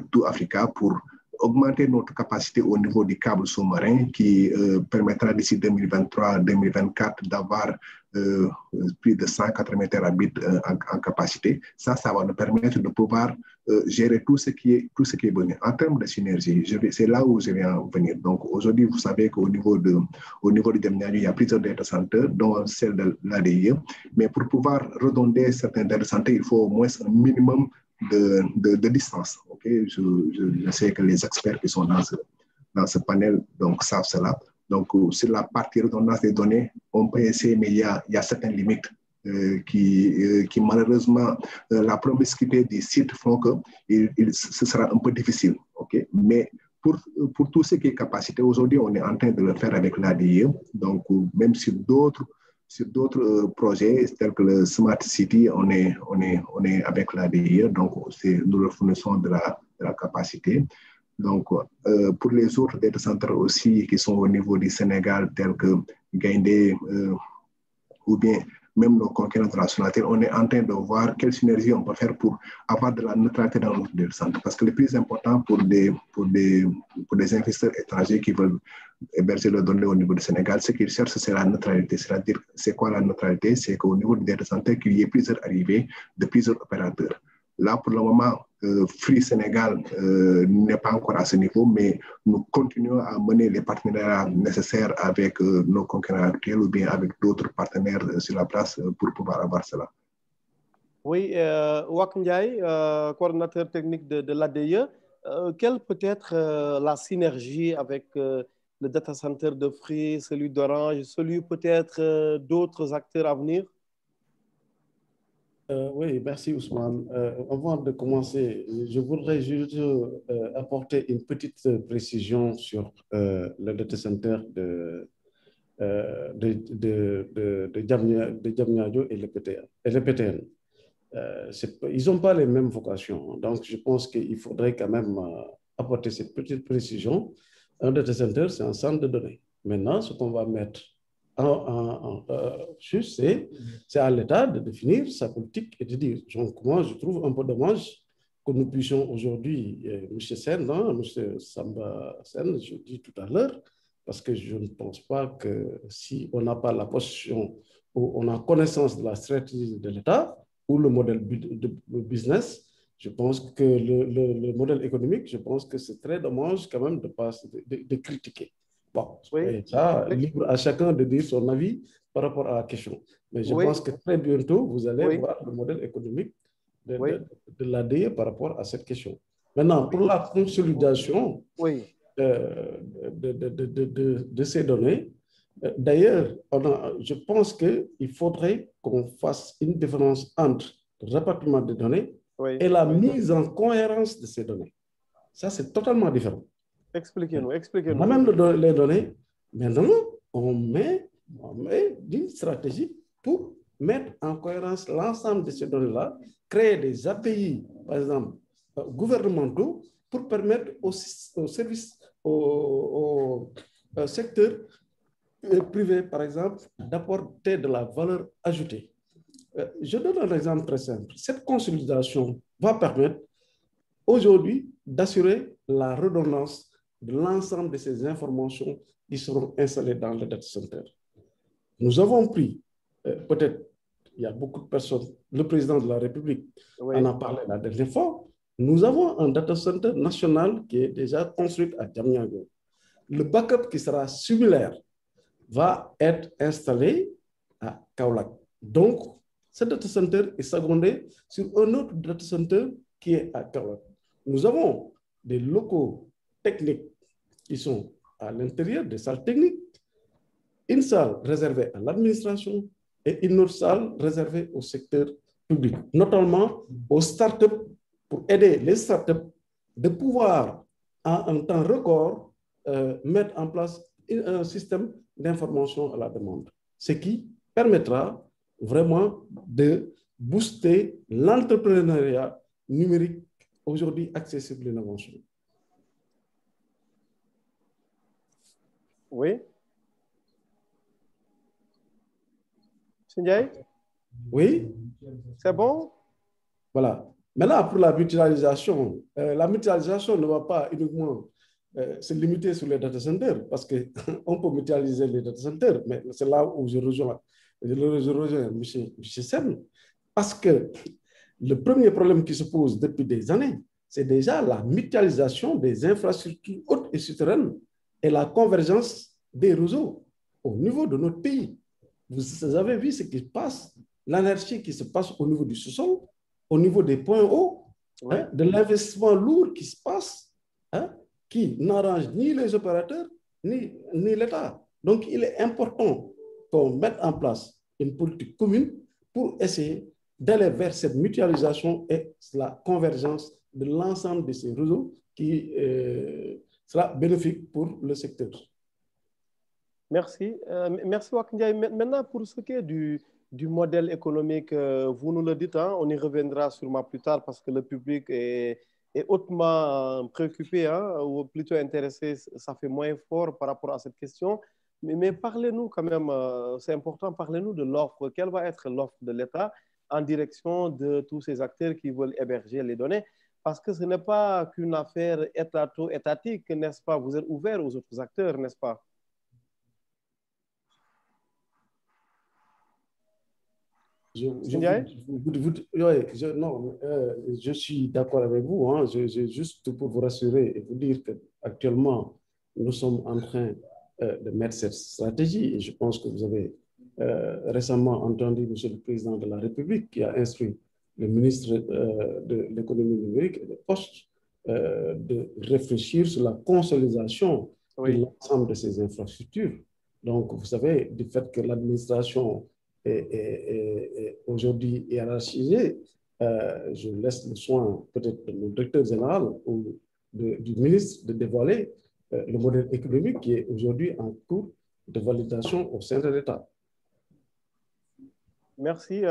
Tout Africa pour augmenter notre capacité au niveau du câble sous-marin qui permettra d'ici 2023-2024 d'avoir plus de 180 terabits en capacité. Ça va nous permettre de pouvoir gérer tout ce qui est besoin. En termes de synergie, c'est là où je viens venir. Donc aujourd'hui, vous savez qu'au niveau de Diamniadio, il y a plusieurs data centers, dont celle de l'ADIE. Mais pour pouvoir redonder certains data centers, il faut au moins un minimum de distance. Okay? Je sais que les experts qui sont dans ce panel donc, savent cela. Donc, sur la partie redondance des données, on peut essayer, mais il y a certaines limites qui malheureusement, la promiscuité des sites font que ce sera un peu difficile. Okay? Mais pour tout ce qui est capacité, aujourd'hui, on est en train de le faire avec l'ADIE. Donc, même sur d'autres projets tels que le Smart City, on est avec l'ADIE. Donc, nous leur fournissons de la capacité. Donc, pour les autres data centers aussi qui sont au niveau du Sénégal, tels que Gaindé ou bien même nos concurrents internationaux, on est en train de voir quelle synergie on peut faire pour avoir de la neutralité dans notre data center. Parce que le plus important pour des investisseurs étrangers qui veulent héberger leurs données au niveau du Sénégal, ce qu'ils cherchent, c'est la neutralité. C'est-à-dire, c'est quoi la neutralité? C'est qu'au niveau du data center, qu'il y ait plusieurs arrivées de plusieurs opérateurs. Là, pour le moment, Free Sénégal n'est pas encore à ce niveau, mais nous continuons à mener les partenariats nécessaires avec nos concurrents actuels ou bien avec d'autres partenaires sur la place pour pouvoir avoir cela. Oui, Wak Ndiaye, coordonnateur technique de l'ADIE, quelle peut être la synergie avec le data center de Free, celui d'Orange, celui peut-être d'autres acteurs à venir? Oui, merci Ousmane. Avant de commencer, je voudrais juste apporter une petite précision sur le data center de Diamniadio et le PTN. Ils n'ont pas les mêmes vocations. Donc, je pense qu'il faudrait quand même apporter cette petite précision. Un data center, c'est un centre de données. Maintenant, ce qu'on va mettre juste, c'est à l'État de définir sa politique et de dire. Donc, moi, je trouve un peu dommage que nous puissions aujourd'hui, M. Sen, M. Samba Sen, je dis tout à l'heure, parce que je ne pense pas que si on n'a pas la position ou on a connaissance de la stratégie de l'État ou le modèle de business, je pense que le modèle économique, je pense que c'est très dommage quand même de critiquer. Bon, oui. Ça, libre à chacun de dire son avis par rapport à la question. Mais je pense que très bientôt, vous allez voir le modèle économique de l'ADIE par rapport à cette question. Maintenant, pour la consolidation de ces données, d'ailleurs, je pense qu'il faudrait qu'on fasse une différence entre le rapatriement des données et la mise en cohérence de ces données. Ça, c'est totalement différent. Expliquez-nous. On amène les données, maintenant, on met une stratégie pour mettre en cohérence l'ensemble de ces données-là, créer des API, par exemple, gouvernementaux, pour permettre au service, au secteur privé, par exemple, d'apporter de la valeur ajoutée. Je donne un exemple très simple. Cette consolidation va permettre aujourd'hui d'assurer la redondance de l'ensemble de ces informations qui seront installées dans le data center. Nous avons pris, peut-être, il y a beaucoup de personnes, le président de la République en a parlé la dernière fois, nous avons un data center national qui est déjà construit à Diamniadio. Le backup qui sera similaire va être installé à Kaolack. Donc, ce data center est secondé sur un autre data center qui est à Kaolack. Nous avons des locaux techniques qui sont à l'intérieur des salles techniques, une salle réservée à l'administration et une autre salle réservée au secteur public, notamment aux startups, pour aider les startups de pouvoir, en un temps record, mettre en place un système d'information à la demande, ce qui permettra vraiment de booster l'entrepreneuriat numérique aujourd'hui accessible à l'innovation. Oui. Sindiaye? Oui. C'est bon? Voilà. Maintenant, pour la mutualisation ne va pas uniquement se limiter sur les data centers, parce qu'on peut mutualiser les data centers, mais c'est là où je rejoins M. Sen, parce que le premier problème qui se pose depuis des années, c'est déjà la mutualisation des infrastructures hautes et souterraines et la convergence des réseaux au niveau de notre pays. Vous avez vu ce qui se passe, l'anarchie qui se passe au niveau du sous-sol, au niveau des points hauts, ouais. De l'investissement lourd qui se passe, qui n'arrange ni les opérateurs, ni l'État. Donc, il est important qu'on mette en place une politique commune pour essayer d'aller vers cette mutualisation et la convergence de l'ensemble de ces réseaux qui sera bénéfique pour le secteur. Merci. Merci, Wakindiaye. Maintenant, pour ce qui est du modèle économique, vous nous le dites, hein, on y reviendra sûrement plus tard parce que le public est hautement préoccupé, hein, ou plutôt intéressé, ça fait moins fort par rapport à cette question. Mais parlez-nous quand même, c'est important, parlez-nous de l'offre. Quelle va être l'offre de l'État en direction de tous ces acteurs qui veulent héberger les données? Parce que ce n'est pas qu'une affaire étatique, n'est-ce pas? Vous êtes ouvert aux autres acteurs, n'est-ce pas? Je suis d'accord avec vous. Hein. Juste pour vous rassurer et vous dire qu'actuellement, nous sommes en train de mettre cette stratégie. Et je pense que vous avez récemment entendu M. le Président de la République qui a instruit le ministre de l'économie numérique et des postes de réfléchir sur la consolidation de l'ensemble de ces infrastructures. Donc, vous savez, du fait que l'administration est aujourd'hui hiérarchisée, je laisse le soin peut-être de mon directeur général ou du ministre de dévoiler le modèle économique qui est aujourd'hui en cours de validation au sein de l'État. Merci,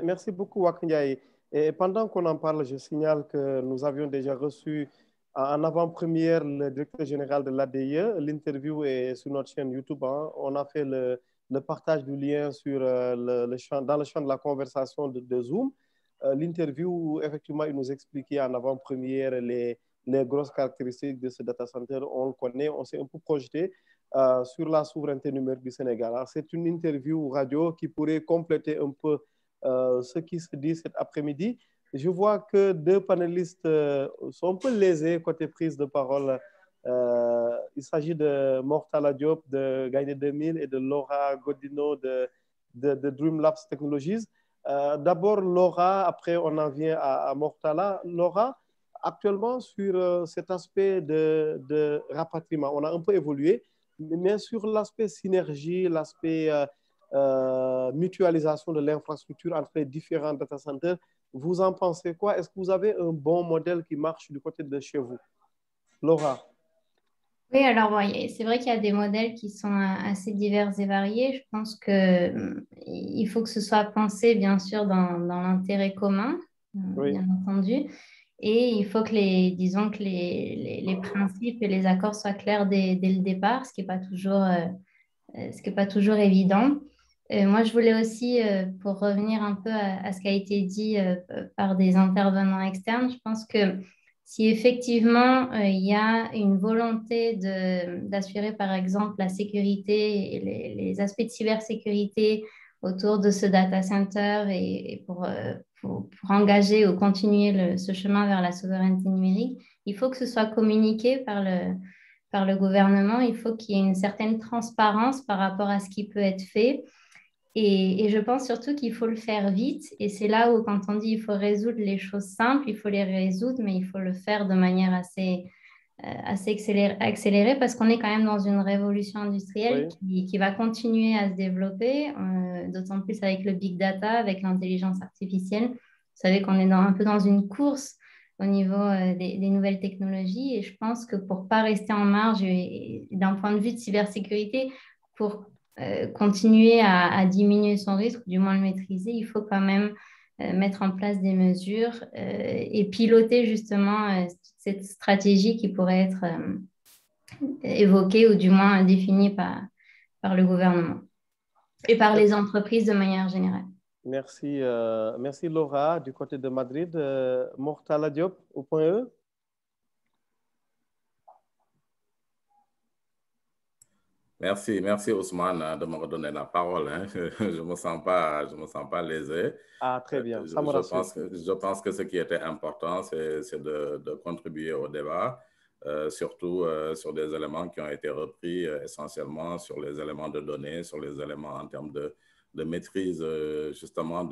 merci beaucoup, Wakindiaye. Et pendant qu'on en parle, je signale que nous avions déjà reçu en avant-première le directeur général de l'ADIE. L'interview est sur notre chaîne YouTube. Hein. On a fait le partage du lien sur dans le champ de la conversation de Zoom. L'interview, effectivement, il nous expliquait en avant-première les grosses caractéristiques de ce data center. On le connaît, on s'est un peu projeté sur la souveraineté numérique du Sénégal. C'est une interview radio qui pourrait compléter un peu ce qui se dit cet après-midi. Je vois que deux panélistes sont un peu lésés côté prise de parole. Il s'agit de Mortala Diop de Gaïndé 2000 et de Laura Godino de Dream Labs Technologies. D'abord Laura, après on en vient à Mortala. Laura, actuellement sur cet aspect de rapatriement, on a un peu évolué, mais sur l'aspect synergie, l'aspect mutualisation de l'infrastructure entre les différents data centers, vous en pensez quoi? Est-ce que vous avez un bon modèle qui marche du côté de chez vous? Laura. Oui, alors bon, c'est vrai qu'il y a des modèles qui sont assez divers et variés. Je pense qu'il faut que ce soit pensé, bien sûr, dans l'intérêt commun, bien entendu. Et il faut que disons que les principes et les accords soient clairs dès le départ, ce qui n'est pas toujours évident. Moi, je voulais aussi, pour revenir un peu à ce qui a été dit par des intervenants externes, je pense que si effectivement il y a une volonté d'assurer, par exemple, la sécurité et les aspects de cybersécurité autour de ce data center et pour engager ou continuer ce chemin vers la souveraineté numérique, il faut que ce soit communiqué par le gouvernement. Il faut qu'il y ait une certaine transparence par rapport à ce qui peut être fait. Et je pense surtout qu'il faut le faire vite. Et c'est là où, quand on dit qu'il faut résoudre les choses simples, il faut les résoudre, mais il faut le faire de manière assez accélérée parce qu'on est quand même dans une révolution industrielle qui va continuer à se développer, d'autant plus avec le big data, avec l'intelligence artificielle. Vous savez qu'on est un peu dans une course au niveau des nouvelles technologies. Et je pense que pour ne pas rester en marge d'un point de vue de cybersécurité, pour continuer à diminuer son risque, ou du moins le maîtriser, il faut quand même mettre en place des mesures et piloter justement cette stratégie qui pourrait être évoquée ou du moins définie par le gouvernement et par les entreprises de manière générale. Merci, merci Laura du côté de Madrid. Mortala Diop au point E. Merci, merci Ousmane de me redonner la parole. Hein. Je me sens pas lésé. Ah, très bien, ça me rassure. Je pense que ce qui était important, c'est de contribuer au débat, surtout sur des éléments qui ont été repris essentiellement sur les éléments de données, sur les éléments en termes de maîtrise justement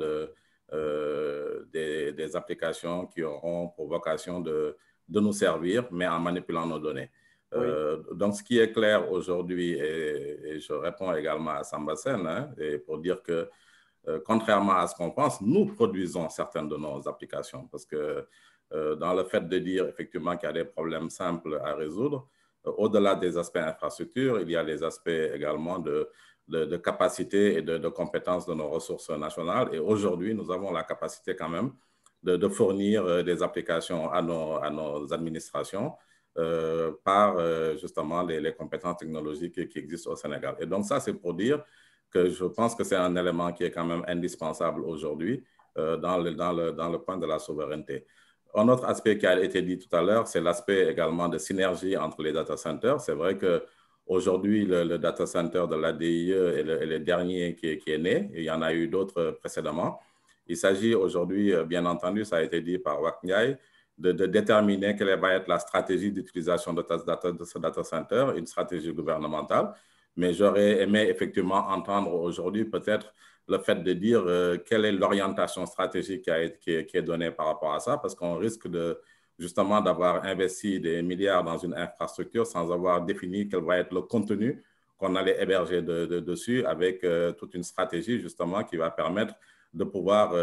des applications qui auront pour vocation de nous servir, mais en manipulant nos données. Oui. Donc, ce qui est clair aujourd'hui, et je réponds également à Sambasen, hein, et pour dire que, contrairement à ce qu'on pense, nous produisons certaines de nos applications parce que dans le fait de dire effectivement qu'il y a des problèmes simples à résoudre, au-delà des aspects infrastructure, il y a les aspects également de capacité et de compétences de nos ressources nationales. Et aujourd'hui, nous avons la capacité quand même de fournir des applications à nos administrations par justement les compétences technologiques qui existent au Sénégal. Et donc ça, c'est pour dire que je pense que c'est un élément qui est quand même indispensable aujourd'hui dans le point de la souveraineté. Un autre aspect qui a été dit tout à l'heure, c'est l'aspect également de synergie entre les data centers. C'est vrai qu'aujourd'hui, le data center de l'ADIE est le dernier qui est né. Il y en a eu d'autres précédemment. Il s'agit aujourd'hui, bien entendu, ça a été dit par Wak Ndiaye, de déterminer quelle va être la stratégie d'utilisation de ce data center, une stratégie gouvernementale. Mais j'aurais aimé effectivement entendre aujourd'hui peut-être le fait de dire quelle est l'orientation stratégique qui est donnée par rapport à ça, parce qu'on risque justement d'avoir investi des milliards dans une infrastructure sans avoir défini quel va être le contenu qu'on allait héberger dessus avec toute une stratégie justement qui va permettre de pouvoir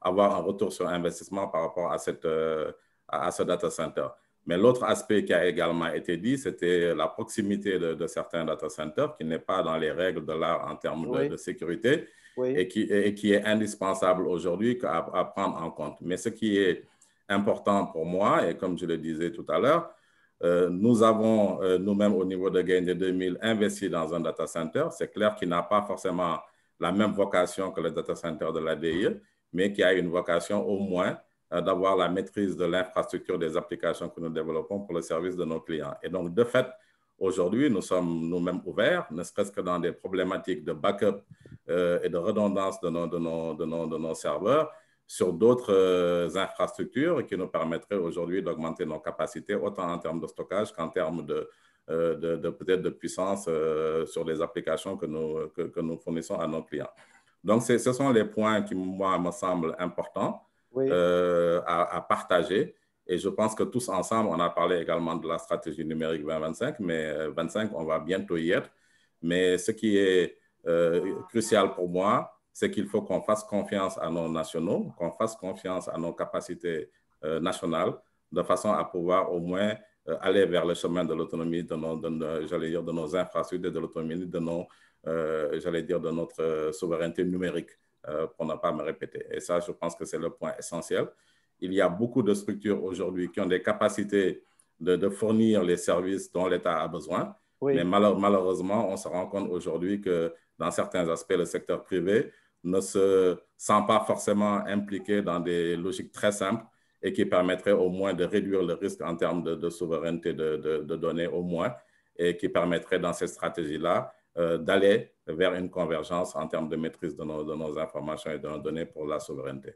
avoir un retour sur investissement par rapport à ce data center. Mais l'autre aspect qui a également été dit, c'était la proximité de certains data centers qui n'est pas dans les règles de l'art en termes de sécurité et qui est indispensable aujourd'hui à prendre en compte. Mais ce qui est important pour moi, et comme je le disais tout à l'heure, nous avons nous-mêmes au niveau de Gaïndé 2000 investi dans un data center. C'est clair qu'il n'a pas forcément la même vocation que le data center de l'ADIE, mais qui a une vocation au moins d'avoir la maîtrise de l'infrastructure des applications que nous développons pour le service de nos clients. Et donc, de fait, aujourd'hui, nous sommes nous-mêmes ouverts, ne serait-ce que dans des problématiques de backup et de redondance de nos serveurs sur d'autres infrastructures qui nous permettraient aujourd'hui d'augmenter nos capacités, autant en termes de stockage qu'en termes peut-être de puissance sur les applications que nous fournissons à nos clients. Donc, ce sont les points qui, moi, me semblent importants à partager. Et je pense que tous ensemble, on a parlé également de la stratégie numérique 2025, mais 25, on va bientôt y être. Mais ce qui est crucial pour moi, c'est qu'il faut qu'on fasse confiance à nos nationaux, qu'on fasse confiance à nos capacités nationales, de façon à pouvoir au moins aller vers le chemin de l'autonomie de nos infrastructures, de l'autonomie de notre souveraineté numérique, pour ne pas me répéter. Et ça, je pense que c'est le point essentiel. Il y a beaucoup de structures aujourd'hui qui ont des capacités de fournir les services dont l'État a besoin. Mais malheureusement, on se rend compte aujourd'hui que dans certains aspects, le secteur privé ne se sent pas forcément impliqué dans des logiques très simples et qui permettraient au moins de réduire le risque en termes de souveraineté de données au moins, et qui permettraient dans ces stratégies-là d'aller vers une convergence en termes de maîtrise de nos informations et de nos données pour la souveraineté.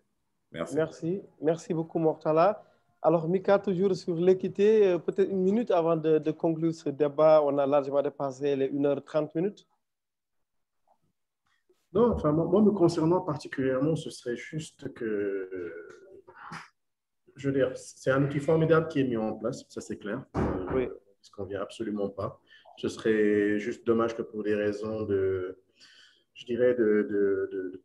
Merci. Merci beaucoup, Mortala. Alors, Mika, toujours sur l'équité, peut-être une minute avant de conclure ce débat. On a largement dépassé les 1h30 minutes. Non, enfin, moi, me concernant particulièrement, ce serait juste que, je veux dire, c'est un outil formidable qui est mis en place, ça c'est clair. Oui. Ce qu'on ne vient absolument pas. Ce serait juste dommage que pour des raisons de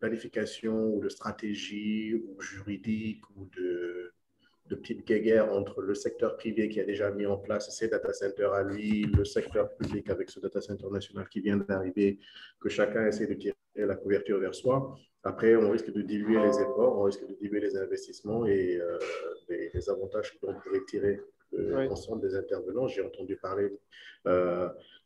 planification ou de stratégie ou juridique ou de petites guéguerres entre le secteur privé qui a déjà mis en place ses data centers à lui, le secteur public avec ce data center national qui vient d'arriver, que chacun essaie de tirer la couverture vers soi. Après, on risque de diluer les efforts, on risque de diluer les investissements et les avantages que l'on pourrait tirer ensemble des intervenants. J'ai entendu parler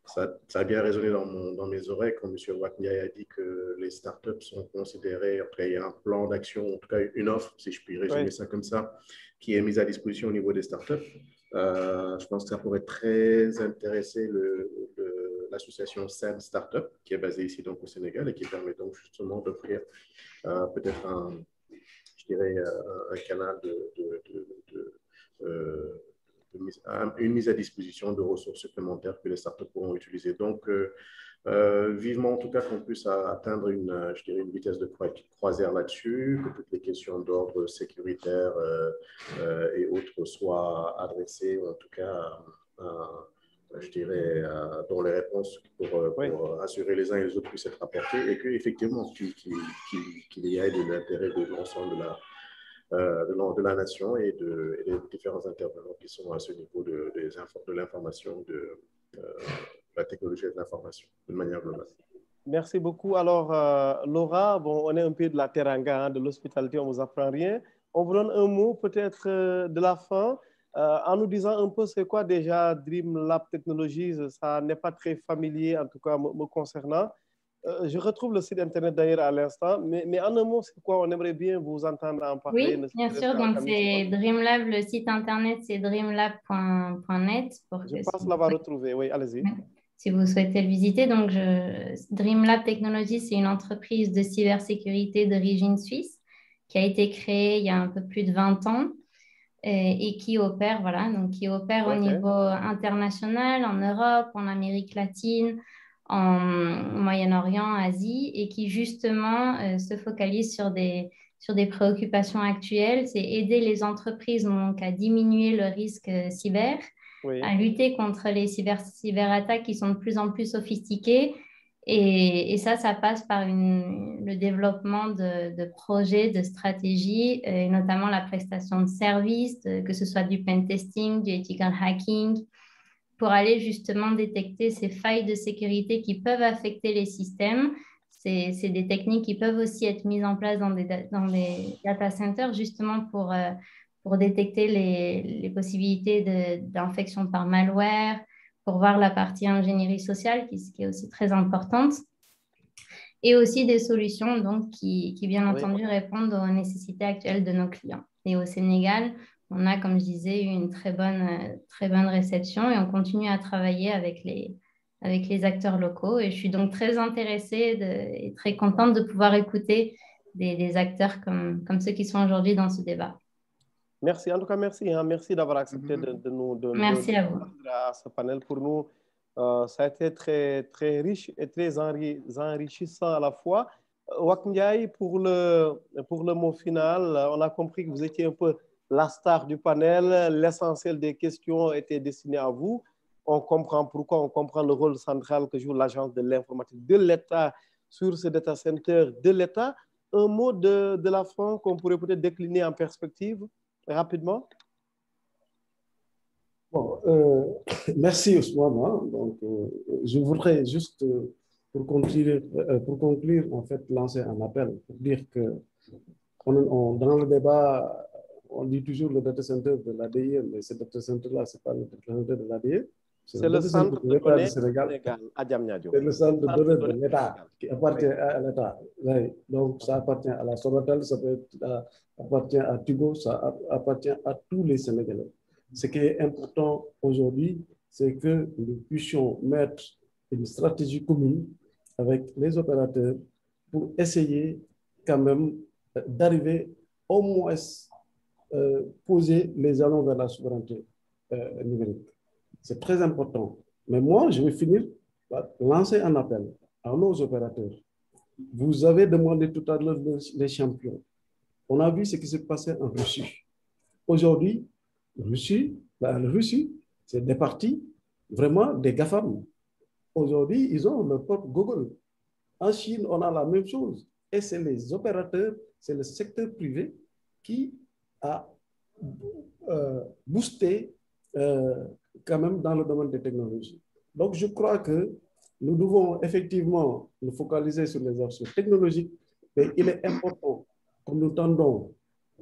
ça a bien résonné dans mes oreilles quand M. Wakniaï a dit que les startups sont considérées, après il y a un plan d'action, en tout cas une offre, si je puis résumer ça comme ça, qui est mise à disposition au niveau des startups. Je pense que ça pourrait très intéresser l'association SAM Startup, qui est basée ici donc au Sénégal et qui permet donc justement d'offrir peut-être un canal une mise à disposition de ressources supplémentaires que les startups pourront utiliser. Donc, vivement en tout cas qu'on puisse atteindre une vitesse de croisière là-dessus, que toutes les questions d'ordre sécuritaire et autres soient adressées, ou en tout cas, dont les réponses pour assurer les uns et les autres puissent être apportées, et qu'effectivement, qu'il y ait de l'intérêt de l'ensemble de la nation et des différents intervenants qui sont à ce niveau de l'information, de la technologie et de l'information, de manière globale. Merci beaucoup. Alors, Laura, bon, on est un peu de la teranga, de l'hospitalité, on ne vous apprend rien. On vous donne un mot peut-être de la fin, en nous disant un peu c'est quoi déjà Dream Lab Technologies. Ça n'est pas très familier, en tout cas me concernant. Je retrouve le site internet d'ailleurs à l'instant, mais en un mot, c'est quoi? On aimerait bien vous entendre en parler. Oui, bien sûr. Donc, c'est Dreamlab, le site internet, c'est dreamlab.net. Je pense l'avoir retrouvé. Oui, allez-y. Si vous souhaitez le visiter. Donc, Dreamlab Technologies, c'est une entreprise de cybersécurité d'origine suisse qui a été créée il y a un peu plus de 20 ans et qui opère, voilà, donc qui opère au niveau international, en Europe, en Amérique latine, en Moyen-Orient, Asie, et qui justement se focalise sur des préoccupations actuelles. C'est aider les entreprises donc, à diminuer le risque cyber, à lutter contre les cyberattaques qui sont de plus en plus sophistiquées. Et ça passe par le développement de projets, de stratégies, et notamment la prestation de services, que ce soit du pen testing, du ethical hacking, pour aller justement détecter ces failles de sécurité qui peuvent affecter les systèmes. C'est des techniques qui peuvent aussi être mises en place dans des data centers, justement pour détecter les possibilités d'infection par malware, pour voir la partie ingénierie sociale, qui est aussi très importante, et aussi des solutions donc, qui bien entendu, répondent aux nécessités actuelles de nos clients. Et au Sénégal, on a, comme je disais, eu une très bonne réception et on continue à travailler avec les acteurs locaux. Et je suis donc très intéressée et très contente de pouvoir écouter des acteurs comme ceux qui sont aujourd'hui dans ce débat. Merci, en tout cas, merci. Hein. Merci d'avoir accepté de nous merci à vous. À ce panel. Pour nous, ça a été très, très riche et très enrichissant à la fois. Wakniaï, pour le mot final, on a compris que vous étiez un peu la star du panel. L'essentiel des questions était destiné à vous. On comprend pourquoi, on comprend le rôle central que joue l'Agence de l'informatique de l'État sur ce data center de l'État. Un mot de la fin qu'on pourrait peut-être décliner en perspective rapidement. Bon, merci Ousmane. Donc, je voudrais juste, pour conclure, en fait, lancer un appel pour dire que dans le débat, on dit toujours le data center de l'ADIE, mais ce data center-là, ce n'est pas le data center de l'ADIE. C'est le centre de données du Sénégal à Diamniadio. C'est le centre de données de l'État qui appartient à l'État. Donc, ça appartient à la Sonatel, ça appartient à Tigo, ça appartient à tous les Sénégalais. Ce qui est important aujourd'hui, c'est que nous puissions mettre une stratégie commune avec les opérateurs pour essayer quand même d'arriver au moins poser les jalons vers la souveraineté numérique. C'est très important. Mais moi, je vais finir par lancer un appel à nos opérateurs. Vous avez demandé tout à l'heure les champions. On a vu ce qui s'est passé en Russie. Aujourd'hui, la Russie, c'est des partis vraiment des GAFAM. Aujourd'hui, ils ont leur propre Google. En Chine, on a la même chose. Et c'est les opérateurs, c'est le secteur privé qui a boosté quand même dans le domaine des technologies. Donc, je crois que nous devons effectivement nous focaliser sur les aspects technologiques, mais il est important que nous tendons,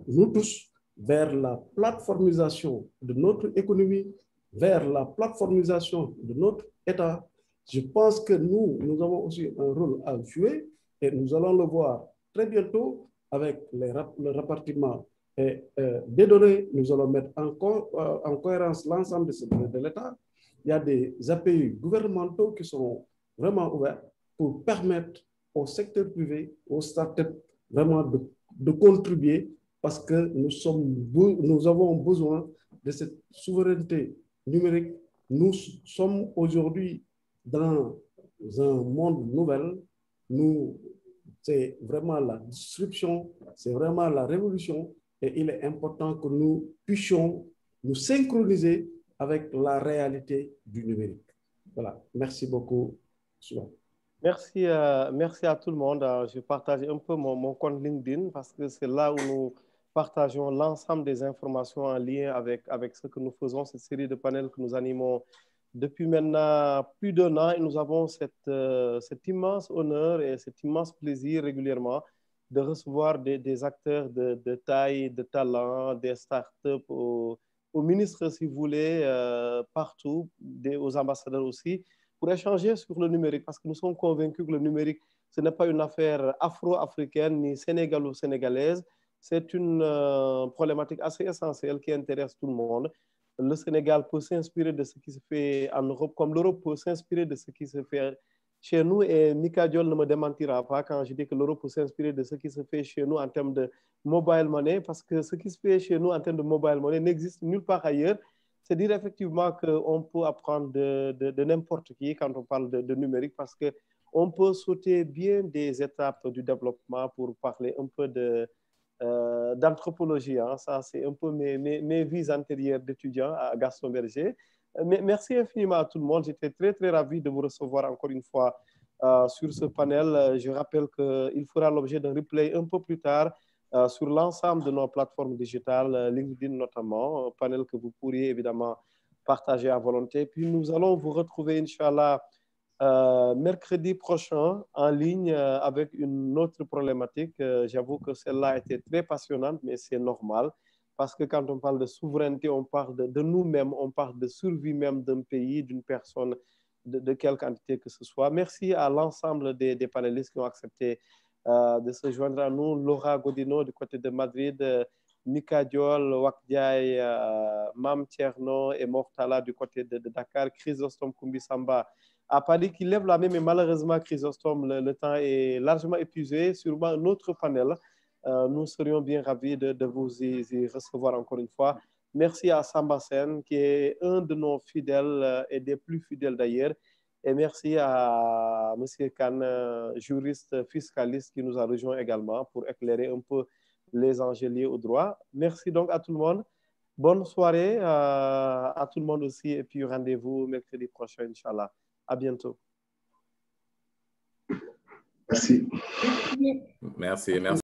nous tous, vers la plateformisation de notre économie, vers la plateformisation de notre État Je pense que nous avons aussi un rôle à jouer et nous allons le voir très bientôt avec le répartiment des données. Nous allons mettre en cohérence l'ensemble de l'État. Il y a des API gouvernementaux qui sont vraiment ouverts pour permettre au secteur privé, aux startups, vraiment de contribuer parce que nous avons besoin de cette souveraineté numérique. Nous sommes aujourd'hui dans un monde nouvel. C'est vraiment la disruption, c'est vraiment la révolution et il est important que nous puissions nous synchroniser avec la réalité du numérique. Voilà, merci beaucoup. Merci, merci à tout le monde. Je partage un peu mon compte LinkedIn parce que c'est là où nous partageons l'ensemble des informations en lien avec ce que nous faisons, cette série de panels que nous animons depuis maintenant plus d'1 an. Et nous avons cet immense honneur et cet immense plaisir régulièrement de recevoir des acteurs de taille, de talent, des startups, aux ministres, si vous voulez, partout, aux ambassadeurs aussi, pour échanger sur le numérique, parce que nous sommes convaincus que le numérique, ce n'est pas une affaire afro-africaine ni sénégalo-sénégalaise, c'est une problématique assez essentielle qui intéresse tout le monde. Le Sénégal peut s'inspirer de ce qui se fait en Europe, comme l'Europe peut s'inspirer de ce qui se fait chez nous, et Mika Diol ne me démentira pas quand je dis que l'Europe peut s'inspirer de ce qui se fait chez nous en termes de mobile money, parce que ce qui se fait chez nous en termes de mobile money n'existe nulle part ailleurs. C'est dire effectivement qu'on peut apprendre de n'importe qui quand on parle de numérique, parce qu'on peut sauter bien des étapes du développement pour parler un peu d'anthropologie. Hein. Ça, c'est un peu mes vies antérieures d'étudiant à Gaston Berger. Mais merci infiniment à tout le monde. J'étais très, très ravi de vous recevoir encore une fois sur ce panel. Je rappelle qu'il fera l'objet d'un replay un peu plus tard sur l'ensemble de nos plateformes digitales, LinkedIn notamment, un panel que vous pourriez évidemment partager à volonté. Puis nous allons vous retrouver, Inch'Allah, mercredi prochain en ligne avec une autre problématique. J'avoue que celle-là a été très passionnante, mais c'est normal. Parce que quand on parle de souveraineté, on parle de nous-mêmes, on parle de survie même d'un pays, d'une personne, de quelque entité que ce soit. Merci à l'ensemble des panélistes qui ont accepté de se joindre à nous. Laura Godino du côté de Madrid, Mika Diol, Wakdiaye, Mam Tierno et Mortala du côté de Dakar, Chrysostome Kumbisamba à Paris qui lève la main, mais malheureusement, Chrysostome, le temps est largement épuisé. Sûrement un autre panel. Nous serions bien ravis de vous y recevoir encore une fois. Merci à Samba Sen, qui est un de nos fidèles et des plus fidèles d'ailleurs. Et merci à M. Khan, juriste fiscaliste, qui nous a rejoint également pour éclairer un peu les enjeux liés au droit. Merci donc à tout le monde. Bonne soirée à tout le monde aussi. Et puis rendez-vous mercredi prochain, Inch'Allah. À bientôt. Merci. Merci.